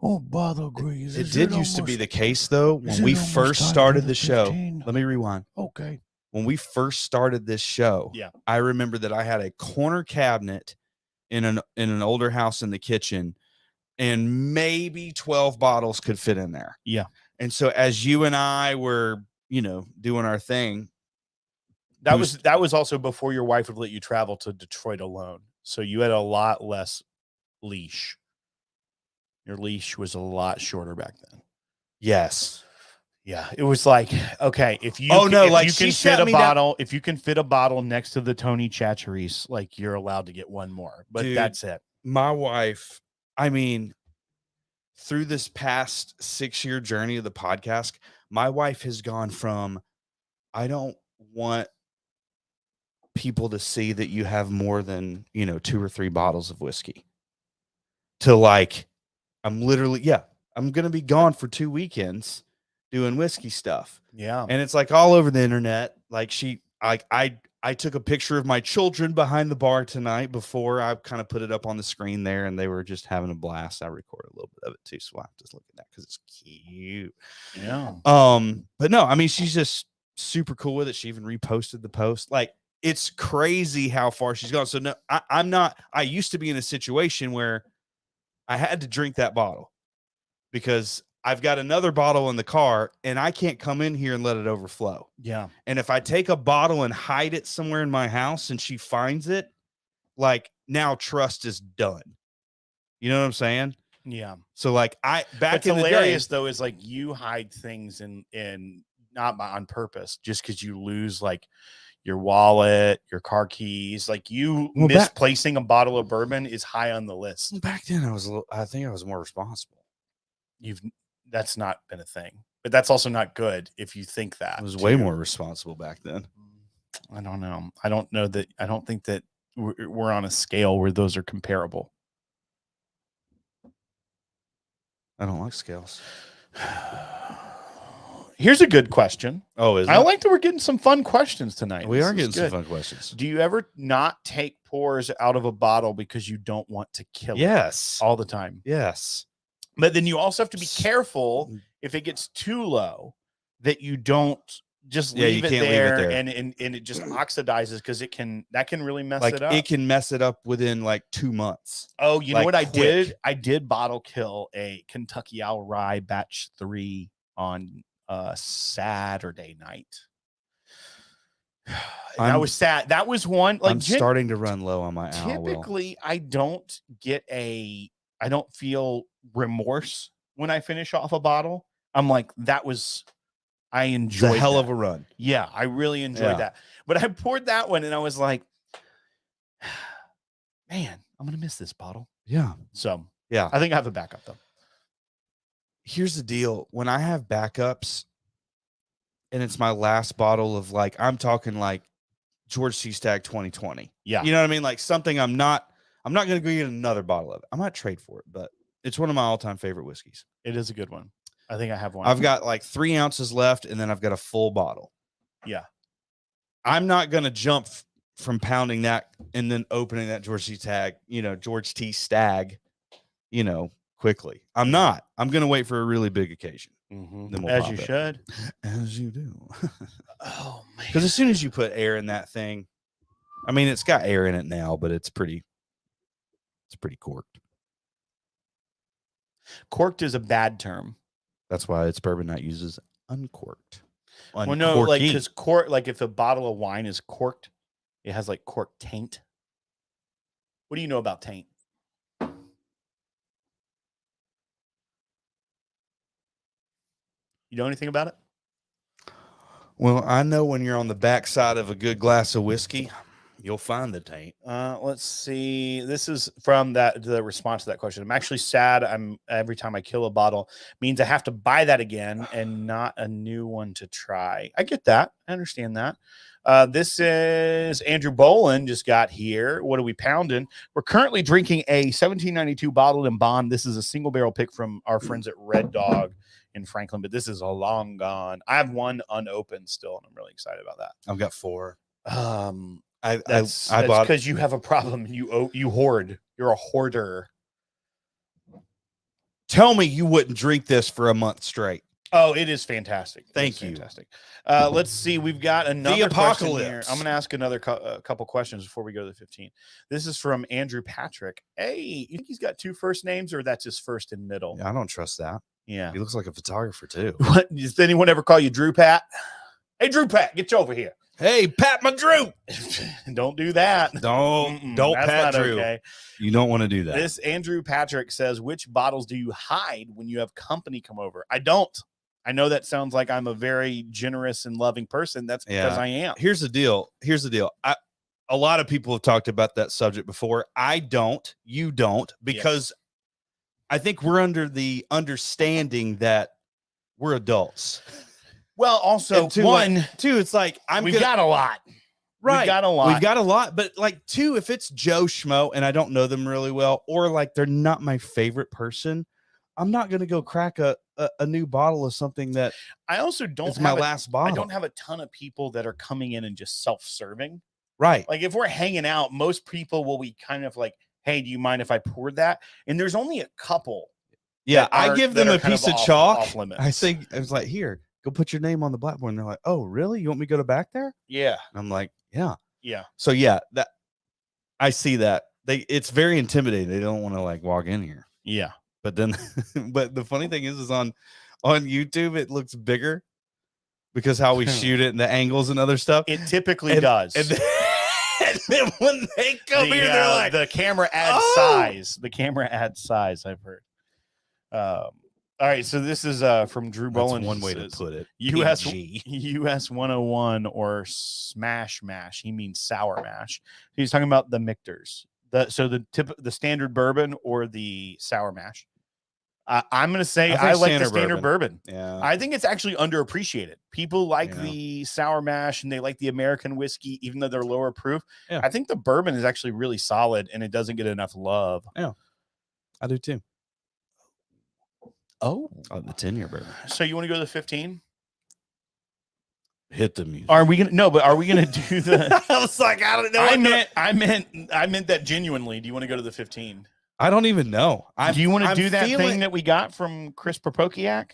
Oh, bother Grease. It did used to be the case, though, when we first started the show. Let me rewind. Okay. When we first started this show, Yeah. I remember that I had a corner cabinet in an older house in the kitchen, and maybe 12 bottles could fit in there. Yeah. And so as you and I were, doing our thing, That was also before your wife would let you travel to Detroit alone. So you had a lot less leash. Your leash was a lot shorter back then. yes. Yeah, it was like, okay, if you Oh, no, if like, you she can sat fit a me down- bottle, if you can fit a bottle next to the Tony Chachere's, like you're allowed to get one more. But Dude. that's it. My wife, I mean, through this past 6-year journey of the podcast, my wife has gone from, I don't want people to see that you have more than 2 or 3 bottles of whiskey, to like, I'm gonna be gone for 2 weekends doing whiskey stuff. Yeah. And it's like all over the internet. Like I took a picture of my children behind the bar tonight before I kind of put it up on the screen there, and they were just having a blast. I recorded a little bit of it too, so I have to look at that because it's cute. Yeah. But no, I mean, she's just super cool with it. She even reposted the post. Like, it's crazy how far she's gone. So no, I'm not. I used to be in a situation where I had to drink that bottle because I've got another bottle in the car and I can't come in here and let it overflow. Yeah. And if I take a bottle and hide it somewhere in my house and she finds it, like now trust is done. You know what I'm saying? Yeah. So like back What's in hilarious the day, though is like you hide things in not on purpose, just because you lose like your wallet, your car keys, like you misplacing a bottle of bourbon is high on the list. back then I think I was more responsible. That's not been a thing, but that's also not good if you think that. I was way more responsible back then. I don't know. I don't think that we're on a scale where those are comparable. I don't like scales. Here's a good question. Oh, is it? I like that we're getting some fun questions tonight. We are getting some fun questions. Do you ever not take pours out of a bottle because you don't want to kill it? Yes. All the time. Yes. But then you also have to be careful if it gets too low that you don't just leave it there. And it just oxidizes because that can really mess it up. It can mess it up within like 2 months. Oh, you know what I did? I did bottle kill a Kentucky Owl Rye batch 3 on Saturday night. And I was sad. That was one. Like, I'm starting to run low on my Owl. Typically, I don't feel remorse when I finish off a bottle. I'm like, I enjoyed a hell of a run. Yeah, I really enjoyed that. But I poured that one and I was like, man, I'm gonna miss this bottle. Yeah. So yeah, I think I have a backup though. Here's the deal. When I have backups and it's my last bottle of like, I'm talking like George C. Stagg 2020. Yeah. You know what I mean? Like something I'm not going to go get another bottle of it. I might trade for it, but it's one of my all-time favorite whiskeys. It is a good one. I think I have one. I've got like 3 ounces left and then I've got a full bottle. Yeah. I'm not going to jump from pounding that and then opening that George T. Stagg, quickly. I'm not. I'm going to wait for a really big occasion. Mm-hmm. Then as you should. As you do. Oh, man. Because as soon as you put air in that thing, I mean, it's got air in it now, but it's pretty corked. Corked is a bad term. That's why it's bourbon not used as uncorked. Well, no, like because like if a bottle of wine is corked, it has like cork taint. What do you know about taint? You know anything about it? Well, I know when you're on the backside of a good glass of whiskey, you'll find the taint. Let's see. This is from the response to that question. I'm actually sad. Every time I kill a bottle means I have to buy that again and not a new one to try. I get that. I understand that. This is Andrew Bolin just got here. What are we pounding? We're currently drinking a 1792 bottled in bond. This is a single barrel pick from our friends at Red Dog in Franklin, but this is a long gone. I have one unopened still, and I'm really excited about that. I've got 4. That's because you have a problem. You hoard. You're a hoarder. Tell me you wouldn't drink this for a month straight. Oh, it is fantastic. Thank you. Fantastic. Let's see. We've got another apocalypse here. I'm going to ask another couple questions before we go to the 15. This is from Andrew Patrick. Hey, you think he's got 2 first names or that's his first and middle? Yeah, I don't trust that. Yeah. He looks like a photographer too. What? Does anyone ever call you Drew Pat? Hey, Drew Pat, get you over here. Hey, Pat my Drew. Don't do that. Don't Pat Drew. Okay. You don't want to do that. This Andrew Patrick says, which bottles do you hide when you have company come over? I don't. I know that sounds like I'm a very generous and loving person. That's because I am. Here's the deal. A lot of people have talked about that subject before. I don't. You don't. Because I think we're under the understanding that we're adults. Well, also, two, it's like we've got a lot. Right. We've got a lot. But like 2, if it's Joe Schmo and I don't know them really well, or like they're not my favorite person, I'm not going to go crack a new bottle of something that I also don't. It's my last bottle. I don't have a ton of people that are coming in and just self-serving. Right. Like if we're hanging out, most people will be kind of like, hey, do you mind if I poured that? And there's only a couple. Yeah. I give them a piece of chalk. I think I was like, here, go put your name on the blackboard. And they're like, oh, really? You want me to go to back there? Yeah. And I'm like, yeah. Yeah. So yeah, that I see that. It's very intimidating. They don't want to like walk in here. Yeah. But then but the funny thing is on YouTube it looks bigger because how we shoot it and the angles and other stuff. It typically does. And then when they come here, they're like, the camera adds size. The camera adds size, I've heard. All right, so this is from Drew Bolin. One way to put it. US 101 or smash mash. He means sour mash. He's talking about the Michters. The standard bourbon or the sour mash. I'm going to say I like the standard bourbon. Yeah. I think it's actually underappreciated. People like the sour mash and they like the American whiskey, even though they're lower proof. Yeah. I think the bourbon is actually really solid and it doesn't get enough love. Yeah, I do too. Oh, the 10-year bourbon. So you want to go to the 15? Hit the music. Are we gonna are we gonna do the I was like, I don't know. I meant that genuinely. Do you want to go to the 15? I don't even know. Do you want to do that thing that we got from Chris Propokiak?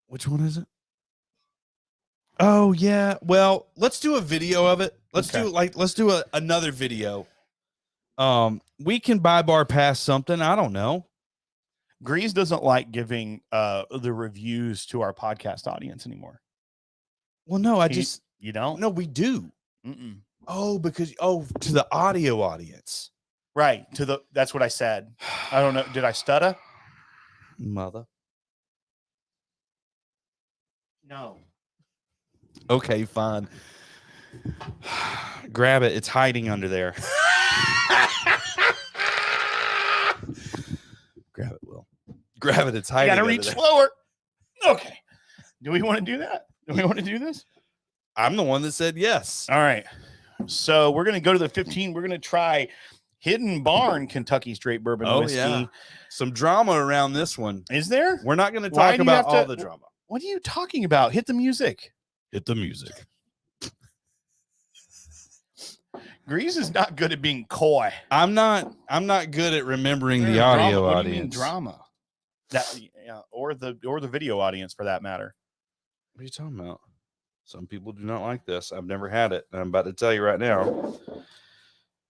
Which one is it? Oh yeah. Well, let's do a video of it. Let's do another video. We can buy bar pass something. I don't know. Grease doesn't like giving the reviews to our podcast audience anymore. Well, no, you don't. No, we do. Mm-mm. Oh, because to the audio audience, right? That's what I said. I don't know. Did I stutter? Mother. No. Okay, fine. Grab it. It's hiding under there. Grab it, Will. Grab it. It's hiding. You gotta reach slower. Okay. Do we want to do that? Do we want to do this? I'm the one that said yes. All right. So we're gonna go to the 15. We're gonna try Hidden Barn Kentucky Straight Bourbon Whiskey. Yeah. Some drama around this one. Is there? We're not going to talk about all the drama. What are you talking about? Hit the music. Hit the music. Grease is not good at being coy. I'm not good at remembering the audio audience. What do you mean drama? Or the video audience for that matter. What are you talking about? Some people do not like this. I've never had it. I'm about to tell you right now.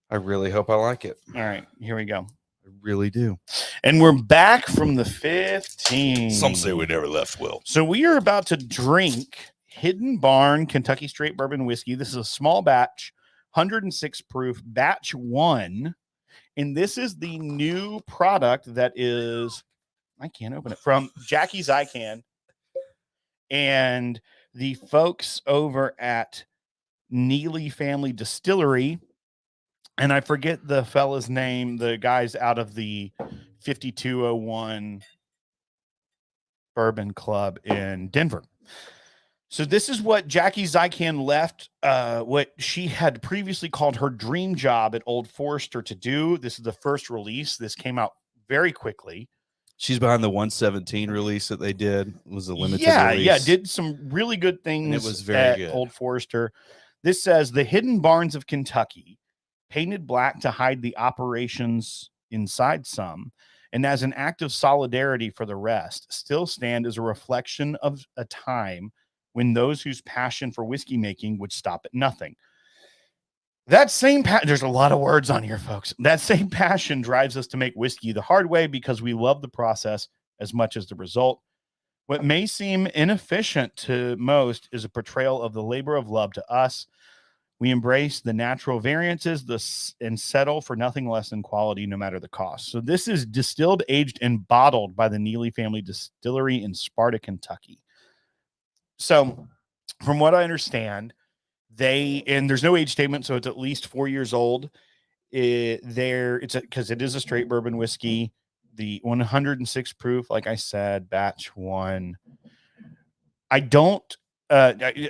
I really hope I like it. All right, here we go. I really do. And we're back from the 15. Some say we never left, Will. So we are about to drink Hidden Barn Kentucky Straight Bourbon Whiskey. This is a small batch, 106 proof, batch 1. And this is the new product that is, I can't open it, from Jackie's I Can. And the folks over at Neely Family Distillery, and I forget the fella's name, the guys out of the 5201 Bourbon Club in Denver. So this is what Jackie Zykan left, what she had previously called her dream job at Old Forester to do. This is the first release. This came out very quickly. She's behind the 117 release that they did. It was a limited release. Yeah, did some really good things. And it was very good. Old Forester. This says the Hidden Barns of Kentucky, painted black to hide the operations inside some, and as an act of solidarity for the rest, still stand as a reflection of a time when those whose passion for whiskey making would stop at nothing. That same there's a lot of words on here, folks. That same passion drives us to make whiskey the hard way because we love the process as much as the result. What may seem inefficient to most is a portrayal of the labor of love to us. We embrace the natural variances and settle for nothing less than quality, no matter the cost. So this is distilled, aged, and bottled by the Neely Family Distillery in Sparta, Kentucky. So from what I understand, and there's no age statement, so it's at least 4 years old. Because it is a straight bourbon whiskey, the 106 proof, like I said, batch 1.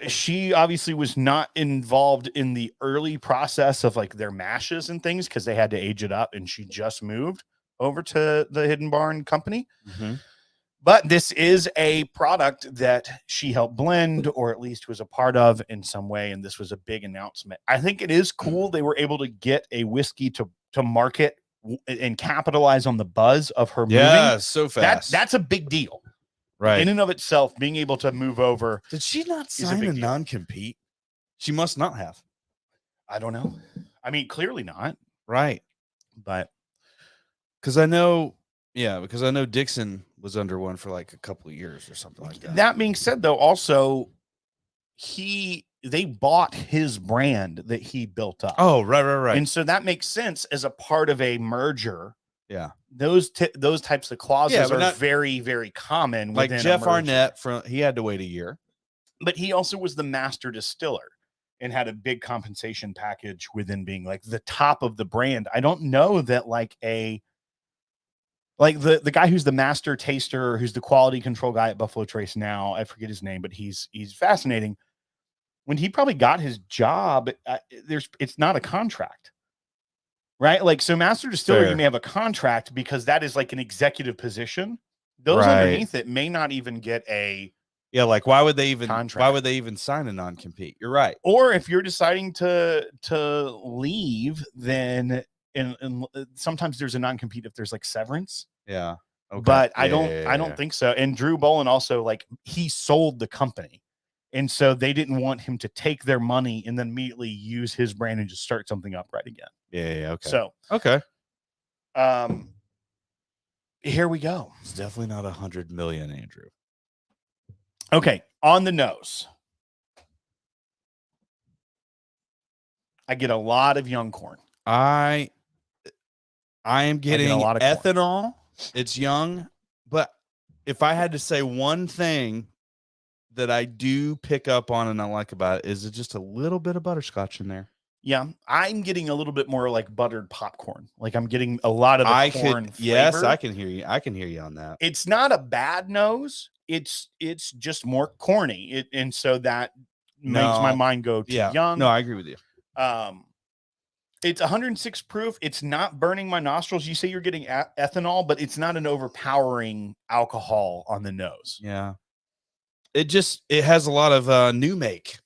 She obviously was not involved in the early process of like their mashes and things because they had to age it up, and she just moved over to the Hidden Barn company. Mm-hmm. But this is a product that she helped blend, or at least was a part of in some way. And this was a big announcement. I think it is cool they were able to get a whiskey to market and capitalize on the buzz of her moving. Yeah, so fast. That's a big deal. Right. In and of itself, being able to move over. Did she not sign a non-compete? She must not have. I don't know. I mean, clearly not, Right. but Because I know Dixon was under one for like a couple of years or something like that. that being said, though, also they bought his brand that he built up. Oh, right. And so that makes sense as a part of a merger. Yeah. Those types of clauses are not, very, very common. like within Jeff a merger. Arnett, he had to wait a year. But he also was the master distiller and had a big compensation package within being like the top of the brand. I don't know that like the guy who's the master taster, who's the quality control guy at Buffalo Trace now, I forget his name, but he's fascinating. When he probably got his job, it's not a contract, right? Like, so master distiller, Fair. you may have a contract because that is like an executive position. Those Right. underneath it may not even get a like why would they even contract. sign a non-compete? You're right. Or if you're deciding to leave, then and sometimes there's a non-compete if there's like severance. Yeah. Okay. But I don't think so. And Drew Bolin also, like, he sold the company. And so they didn't want him to take their money and then immediately use his brand and just start something up right again. Yeah. Okay. So okay. Here we go. It's definitely not 100 million, Andrew. Okay, on the nose, I get a lot of young corn. I am getting a lot of ethanol. corn. It's young, but if I had to say one thing that I do pick up on and I like about it, is it just a little bit of butterscotch in there. Yeah, I'm getting a little bit more like buttered popcorn. Like I'm getting a lot of the corn flavor. Yes, I can hear you. I can hear you on that. It's not a bad nose. It's just more corny. And so that makes my mind go to young. No, I agree with you. It's 106 proof. It's not burning my nostrils. You say you're getting ethanol, but it's not an overpowering alcohol on the nose. Yeah. It has a lot of new make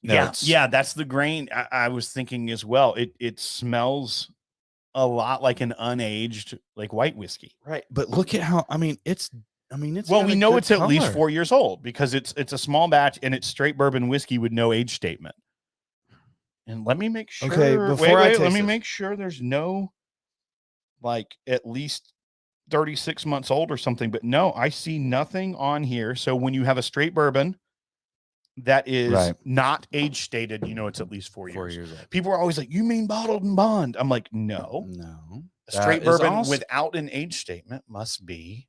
notes. Yeah, that's the grain I was thinking as well. It smells a lot like an unaged like white whiskey. Right. But look at how it's well, we know it's color. At least 4 years old because it's a small batch and it's straight bourbon whiskey with no age statement. And let me make sure. Okay, let me make sure there's no like at least 36 months old or something. But no, I see nothing on here. So when you have a straight bourbon that is not age stated, you know it's at least 4 years. 4 years old. People are always like, "You mean bottled and bond?" I'm like, no. A straight bourbon without an age statement must be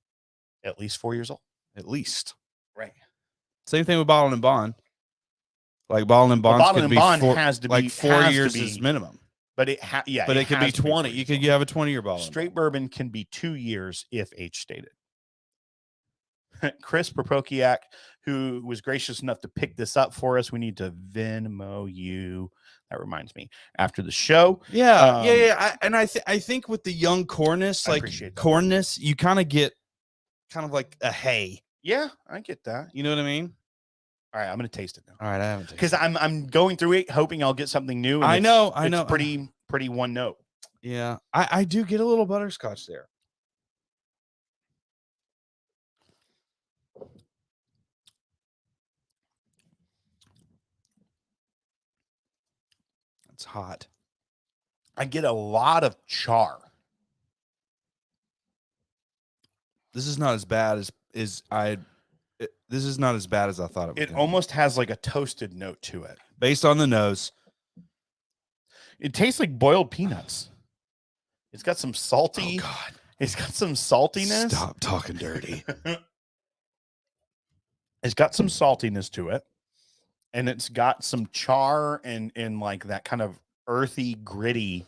at least 4 years old. At least. Right. Same thing with bottled and bond. Like bottled and bond has to be 4 years is minimum. But it but it could be 20. You have a 20-year bottle. Straight bourbon can be 2 years if age stated. Chris Propokiak, who was gracious enough to pick this up for us. We need to Venmo you. That reminds me after the show. Yeah. I think with the young cornness, you kind of get like a hay. Yeah, I get that. You know what I mean? All right, I'm going to taste it now. All right, I haven't tasted because I'm going through it, hoping I'll get something new. And I know. It's pretty one note. Yeah, I do get a little butterscotch there. It's hot. I get a lot of char. This is not as bad this is not as bad as I thought it was. It almost has like a toasted note to it. Based on the nose. It tastes like boiled peanuts. It's got some salty. Oh, God. It's got some saltiness. Stop talking dirty. It's got some saltiness to it. And it's got some char and like that kind of earthy, gritty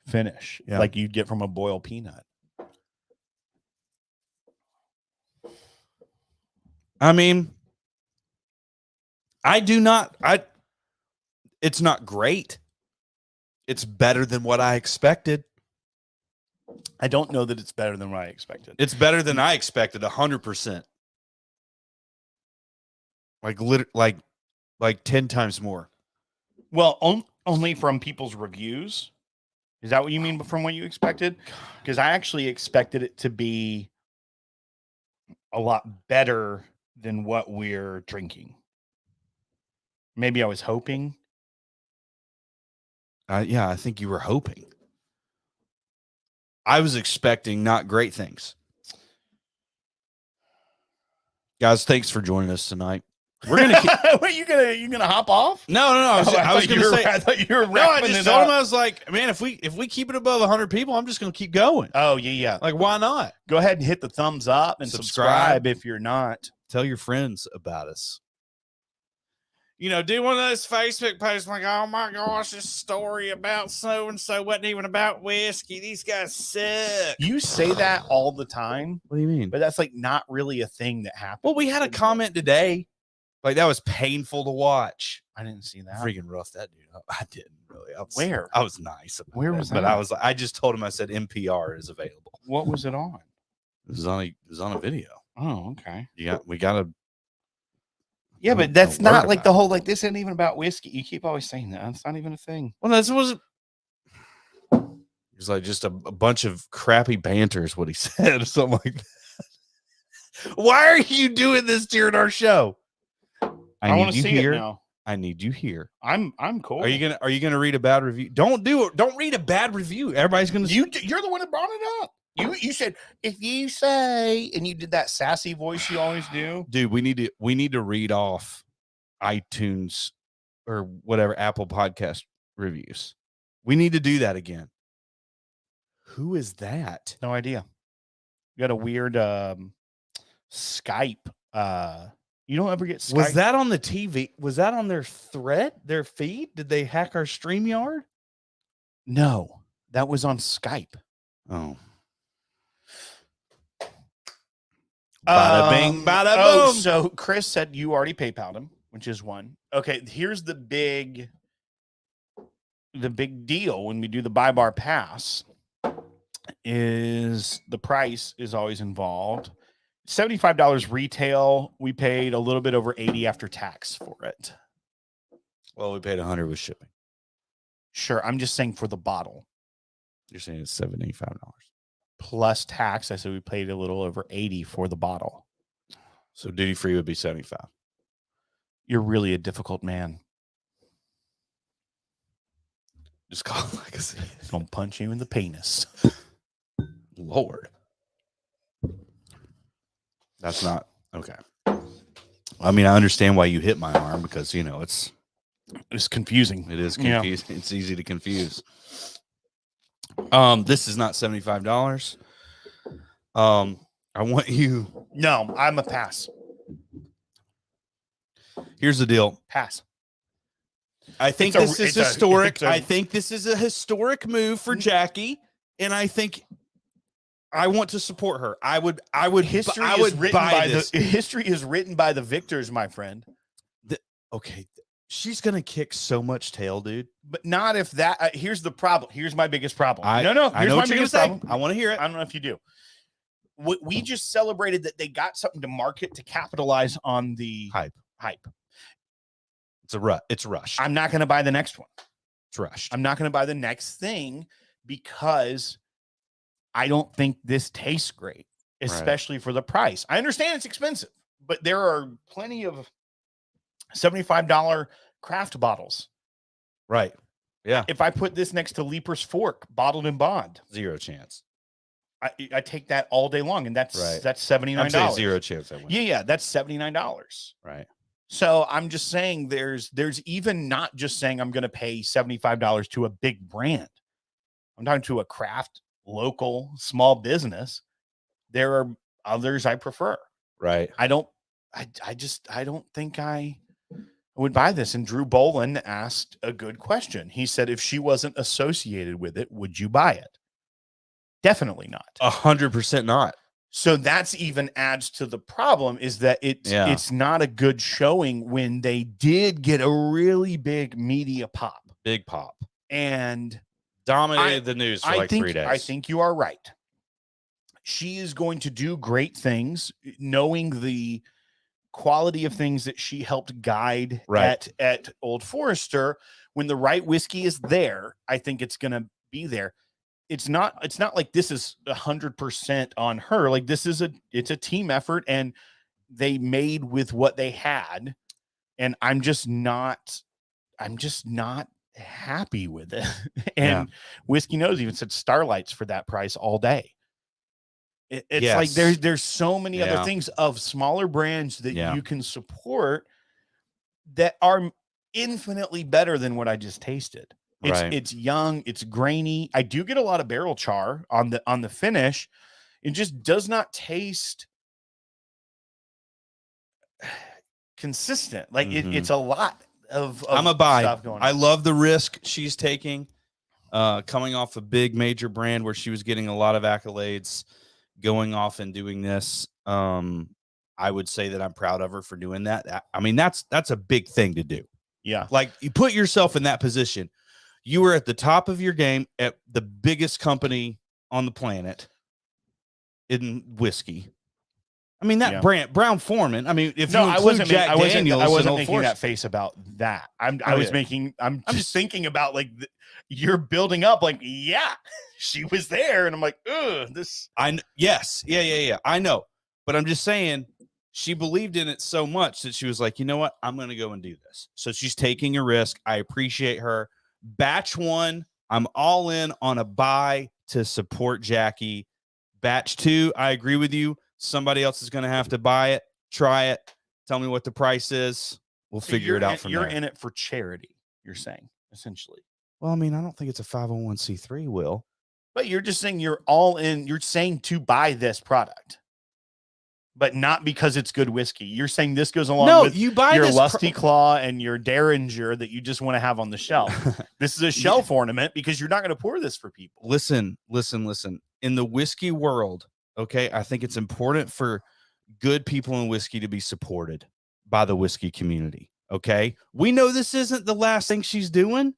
finish. Yeah. Like you'd get from a boiled peanut. I mean, it's not great. It's better than what I expected. I don't know that it's better than what I expected. It's better than I expected, 100%. Like 10 times more. Well, only from people's reviews. Is that what you mean from what you expected? Because I actually expected it to be a lot better than what we're drinking. Maybe I was hoping. I think you were hoping. I was expecting not great things. Guys, thanks for joining us tonight. We're gonna keep. What, you gonna hop off? No. I was gonna say. I thought you were. No, I wrapping just it told up. him, I was like, man, if we keep it above 100 people, I'm just gonna keep going. Oh yeah. Like, why not? Go ahead and hit the thumbs up and subscribe if you're not. Tell your friends about us. Do one of those Facebook posts like, oh my gosh, this story about so and so wasn't even about whiskey. These guys suck. You say that all the time. What do you mean? But that's like not really a thing that happened. Well, we had a comment today. Like, that was painful to watch. I didn't see that. Freaking rough that dude up. I didn't really. Where? I was nice about Where that, was but that? I just told him, I said NPR is available. What was it on? It was on a video. Oh, okay. We gotta. Yeah, but that's don't worry not like about the whole like this ain't even about whiskey. You keep always saying that. It's not even a thing. Well, this was. It was like just a bunch of crappy banter, is what he said, or something like that. Why are you doing this during our show? I want to see it now. I need you here. I'm cool. Are you gonna read a bad review? Don't do it. Don't read a bad review. Everybody's gonna. You're the one that brought it up. You said if you say, and you did that sassy voice you always do. Dude, we need to read off iTunes or whatever Apple Podcast reviews. We need to do that again. Who is that? No idea. You got a weird Skype. You don't ever get Skype. Was that on the TV? Was that on their feed? Did they hack our StreamYard? No, that was on Skype. Oh. Bada bing, bada boom. So Chris said you already PayPal'd him, which is one. Okay, here's the big deal when we do the buy bar pass is the price is always involved. $75 retail. We paid a little bit over 80 after tax for it. Well, we paid 100 with shipping. Sure, I'm just saying for the bottle. You're saying it's $75 plus tax. I said we paid a little over 80 for the bottle. So duty free would be 75. You're really a difficult man. Just call it like I said. It's gonna punch you in the penis. Lord. That's not okay. I mean, I understand why you hit my arm because it's confusing. It is confusing. Yeah. It's easy to confuse. This is not $75. I want you. No, I'm a pass. Here's the deal. Pass. I think this is historic. I think this is a historic move for Jackie, and I think I want to support her. History is written by the victors, my friend. Okay. She's going to kick so much tail, dude. But not if that. Here's the problem. Here's my biggest problem. Here's my biggest problem. I want to hear it. I don't know if you do. We just celebrated that they got something to market to capitalize on the hype. It's rushed. I'm not going to buy the next one. It's rushed. I'm not going to buy the next thing because I don't think this tastes great, especially for the price. I understand it's expensive, but there are plenty of $75 craft bottles. Right. Yeah. If I put this next to Leaper's Fork, bottled in bond, zero chance. I take that all day long, and that's $79. I'm saying zero chance I win. Yeah, that's $79. Right. So I'm just saying there's even not just saying I'm going to pay $75 to a big brand. I'm talking to a craft, local, small business. There are others I prefer. Right. I don't think I would buy this. And Drew Bolin asked a good question. He said, if she wasn't associated with it, would you buy it? Definitely not. 100% not. So that's even adds to the problem is that it's not a good showing when they did get a really big media pop. Big pop. And dominated the news for 3 days. I think you are right. She is going to do great things, knowing the quality of things that she helped guide at Old Forester. When the right whiskey is there, I think it's going to be there. It's not like this is 100% on her. Like it's a team effort, and they made with what they had. And I'm just not happy with it. And Whiskey Nose even said Starlight's for that price all day. It's like there's so many other things of smaller brands that you can support that are infinitely better than what I just tasted. It's young, it's grainy. I do get a lot of barrel char on the finish. It just does not taste consistent. Like it's a lot of I'm a buy. Stuff going on. I love the risk she's taking, coming off a big major brand where she was getting a lot of accolades, going off and doing this. I would say that I'm proud of her for doing that. I mean, that's a big thing to do. Yeah. Like, you put yourself in that position. You were at the top of your game at the biggest company on the planet in whiskey. I mean, that brand, Brown-Forman. I mean, if you include Jack Daniels, I wasn't making that face about that. I'm just thinking about like you're building up. Like, yeah, she was there, and I'm like, ugh, this. Yes, yeah. I know, but I'm just saying, she believed in it so much that she was like, you know what, I'm going to go and do this. So she's taking a risk. I appreciate her. Batch 1, I'm all in on a buy to support Jackie. Batch 2, I agree with you. Somebody else is going to have to buy it, try it, tell me what the price is. We'll figure it out from there. You're in it for charity, you're saying, essentially. Well, I mean, I don't think it's a 501c3, Will. But you're just saying you're all in. You're saying to buy this product, but not because it's good whiskey. You're saying this goes along with you buy your Lusty Claw and your Derringer that you just want to have on the shelf. This is a shelf ornament because you're not going to pour this for people. Listen. In the whiskey world, okay, I think it's important for good people in whiskey to be supported by the whiskey community, okay? We know this isn't the last thing she's doing.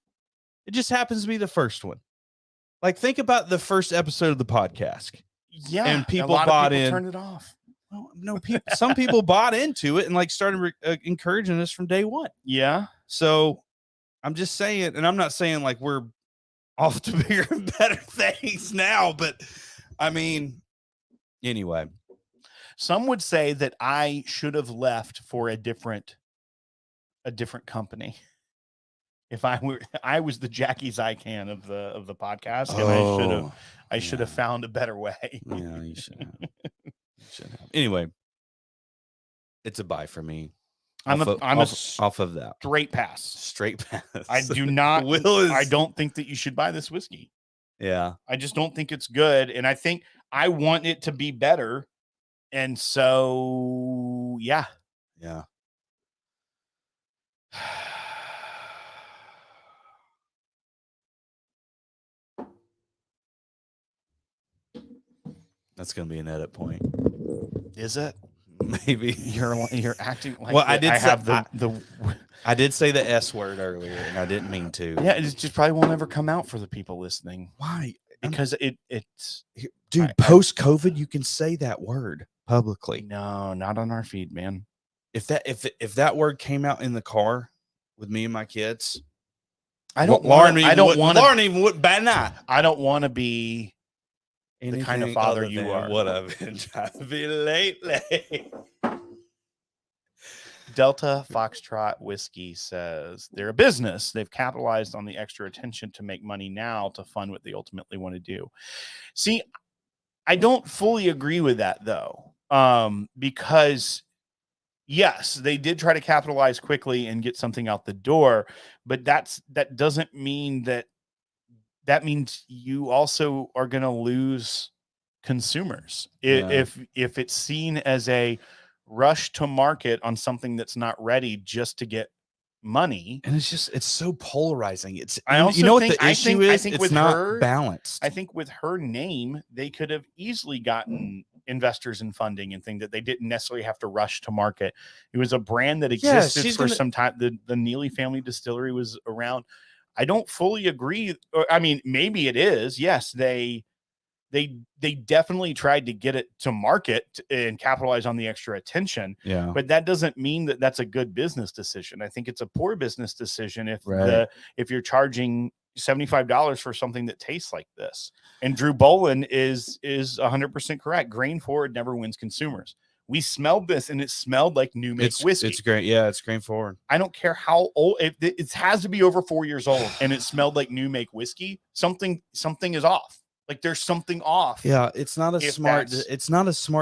It just happens to be the first one. Like, think about the first episode of the podcast. Yeah, and people bought in. Turned it off. Well, no, some people bought into it and like started encouraging us from day one. Yeah. So I'm just saying, and I'm not saying like we're off to bigger and better things now, but I mean, anyway. Some would say that I should have left for a different company. If I was the Jackie Zycan of the podcast, and I should have found a better way. Yeah, you should have. Anyway, it's a buy for me. I'm off of that. Straight pass. Straight pass. I do not. I don't think that you should buy this whiskey. Yeah. I just don't think it's good, and I think I want it to be better, and so yeah. That's going to be an edit point. Is it? Maybe you're acting like. Well, I did say the S word earlier, and I didn't mean to. Yeah, it just probably won't ever come out for the people listening. Why? Because it's dude. Post COVID, you can say that word publicly. No, not on our feed, man. If that word came out in the car with me and my kids, Lauren even would bat an eye. I don't want to be the kind of father you are. What I've been trying to be lately. Delta Foxtrot Whiskey says they're a business. They've capitalized on the extra attention to make money now to fund what they ultimately want to do. See, I don't fully agree with that though, because yes, they did try to capitalize quickly and get something out the door, but that doesn't mean that means you also are going to lose consumers. If it's seen as a rush to market on something that's not ready just to get money. And it's so polarizing. I think it's not balanced. I think with her name, they could have easily gotten investors and funding and things that they didn't necessarily have to rush to market. It was a brand that existed for some time. The Neely family distillery was around. I don't fully agree. I mean, maybe it is. Yes, they definitely tried to get it to market and capitalize on the extra attention. Yeah. But that doesn't mean that that's a good business decision. I think it's a poor business decision if you're charging $75 for something that tastes like this. And Drew Bolin is 100% correct. Grain forward never wins consumers. We smelled this, and it smelled like new make whiskey. It's great. Yeah, it's grain forward. I don't care how old it has to be over 4 years old, and it smelled like new make whiskey. Something is off. Like there's something off. Yeah, it's not a smart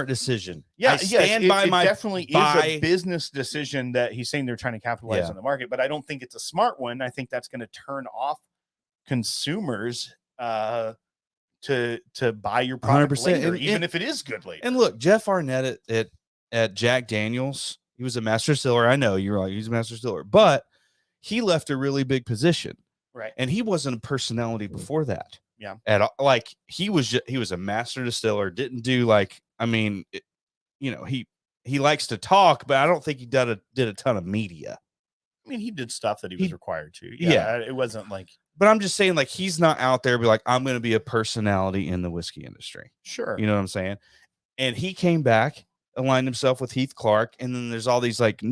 decision. Yeah, I stand by it my definitely is a business decision that he's saying they're trying to capitalize on the market, but I don't think it's a smart one. I think that's going to turn off consumers to buy your product 100%. later, even if it is good later. And look, Jeff Arnett at Jack Daniels, he was a master distiller. I know you're like, he's a master distiller, but he left a really big position. Right. And he wasn't a personality before that. Yeah. At all. Like he was a master distiller, didn't do like, I mean, he likes to talk, but I don't think he did a ton of media. I mean, he did stuff that he was required to. Yeah. It wasn't like, but I'm just saying, like, he's not out there be like, I'm going to be a personality in the whiskey industry. Sure. You know what I'm saying? And he came back, aligned himself with Heath Clark. And then there's all these like,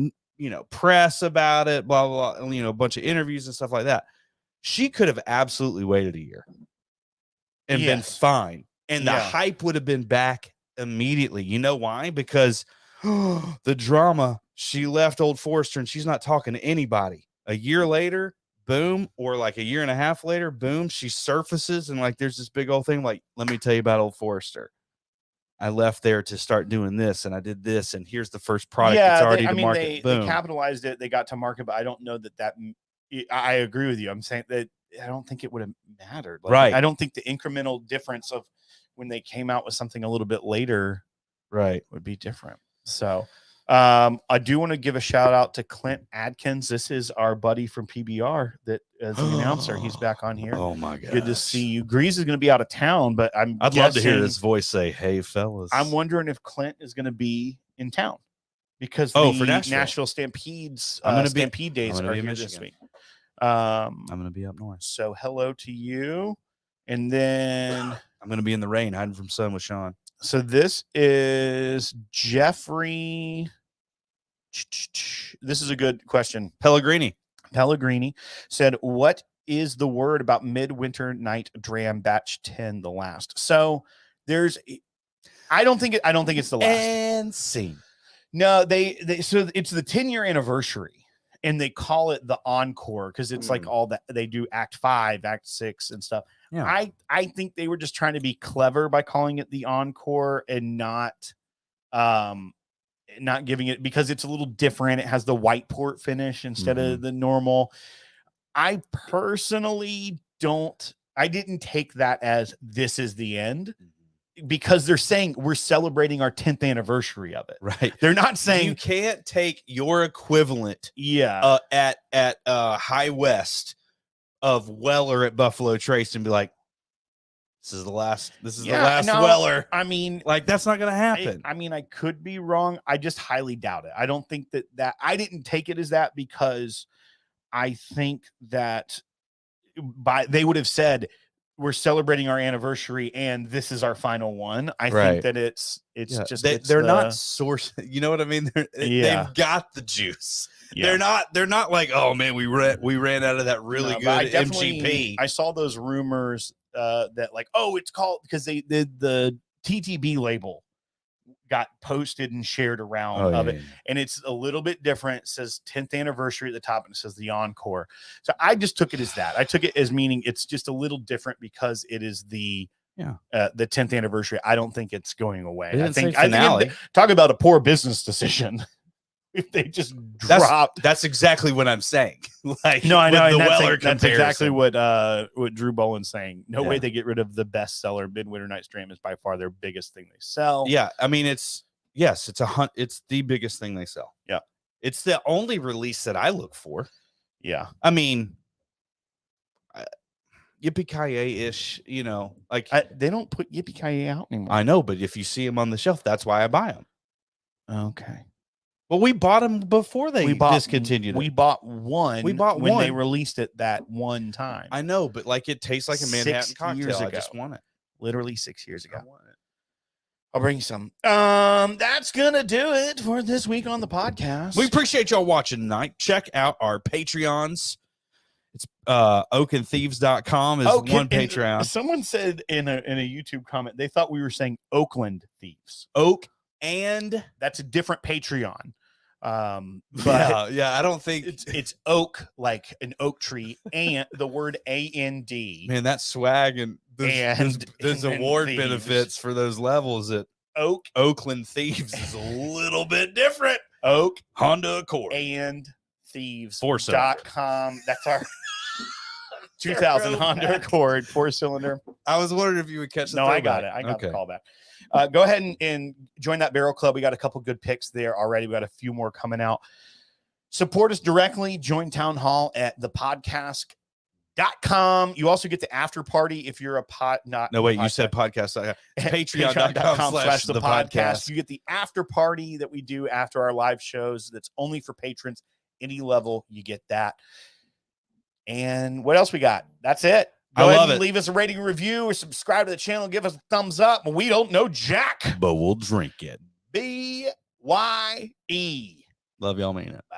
press about it, blah, blah, blah, a bunch of interviews and stuff like that. She could have absolutely waited a year and been fine. And the hype would have been back immediately. You know why? Because the drama, she left Old Forester and she's not talking to anybody. A year later, boom, or like a year and a half later, boom, she surfaces and like there's this big old thing like, let me tell you about Old Forester. I left there to start doing this and I did this and here's the first product that's already to market. They capitalized it, they got to market, but I don't know that I agree with you. I'm saying that I don't think it would have mattered. Like, right. I don't think the incremental difference of when they came out with something a little bit later would be different. So I do want to give a shout out to Clint Adkins. This is our buddy from PBR that as an announcer. He's back on here. Oh my god. Good to see you. Grease is going to be out of town, but I'd love to hear his voice say, "Hey fellas." I'm wondering if Clint is going to be in town because for Nashville Stampedes Stampede days are here this week. I'm going to be up north. So hello to you. And then I'm going to be in the rain hiding from sun with Sean. So this is Jeffrey. This is a good question. Pellegrini said, what is the word about Midwinter Night Dram Batch 10 the last? So I don't think it's the last. And scene. No, so it's the 10-year anniversary. And they call it the encore because it's like all that they do Act 5, Act 6 and stuff. Yeah. I think they were just trying to be clever by calling it the encore and not giving it because it's a little different. It has the white port finish instead of the normal. I personally didn't take that as this is the end. Because they're saying we're celebrating our 10th anniversary of it. Right. They're not saying you can't take your equivalent at High West of Weller at Buffalo Trace and be like, this is the last Weller. I mean, like that's not going to happen. I mean, I could be wrong. I just highly doubt it. I don't think that I didn't take it as that because I think that they would have said, we're celebrating our anniversary and this is our final one. I think that it's they're not sourcing. You know what I mean? They've got the juice. Yeah. They're not like, oh man, we ran out of that really good MGP. I saw those rumors that like, oh, it's called because they did the TTB label got posted and shared around it. And it's a little bit different. It says 10th anniversary at the top and it says the encore. So I just took it as that. I took it as meaning it's just a little different because it is the 10th anniversary. I don't think it's going away. I think talk about a poor business decision. If they just dropped, that's exactly what I'm saying. Like, no, I know. That's exactly what Drew Bowen's saying. No way they get rid of the bestseller. Midwinter Night's Dram is by far their biggest thing they sell. Yeah, I mean, it's the biggest thing they sell. Yeah, it's the only release that I look for. Yeah, I mean, Yippee-ki-yay-ish, like they don't put Yippee-ki-yay out anymore. I know, but if you see them on the shelf, that's why I buy them. Okay. Well, we bought them before they discontinued it. We bought one when they released it that one time. I know, but like it tastes like a Manhattan cocktail. I just want it. Literally 6 years ago. I want it. I'll bring you some. That's gonna do it for this week on the podcast. We appreciate y'all watching tonight. Check out our Patreons. It's oakandthieves.com is one Patreon. Someone said in a YouTube comment they thought we were saying Oakland Thieves. Oak And that's a different Patreon. But yeah, I don't think it's oak, like an oak tree, and the word AND. man, that swag and there's and award Thieves. benefits for those levels at Oakland Thieves is a little bit different. Oak Honda Accord and Thieves. 4-cylinder. That's our 2000 Honda Accord 4-cylinder. I was wondering if you would catch the No, I got throwback. it. I got the call back. Go ahead and join that barrel club. We got a couple good picks there already. We got a few more coming out. Support us directly. Join Town Hall at thepodcast.com. You also get the after party if you're a you said podcast. Patreon.com/thepodcast. You get the after party that we do after our live shows. That's only for patrons. Any level, you get that. And what else we got? That's it. Go ahead and leave us a rating and review or subscribe to the channel. Give us a thumbs up. We don't know jack, but we'll drink it. BYE. Love y'all, mean it. Bye.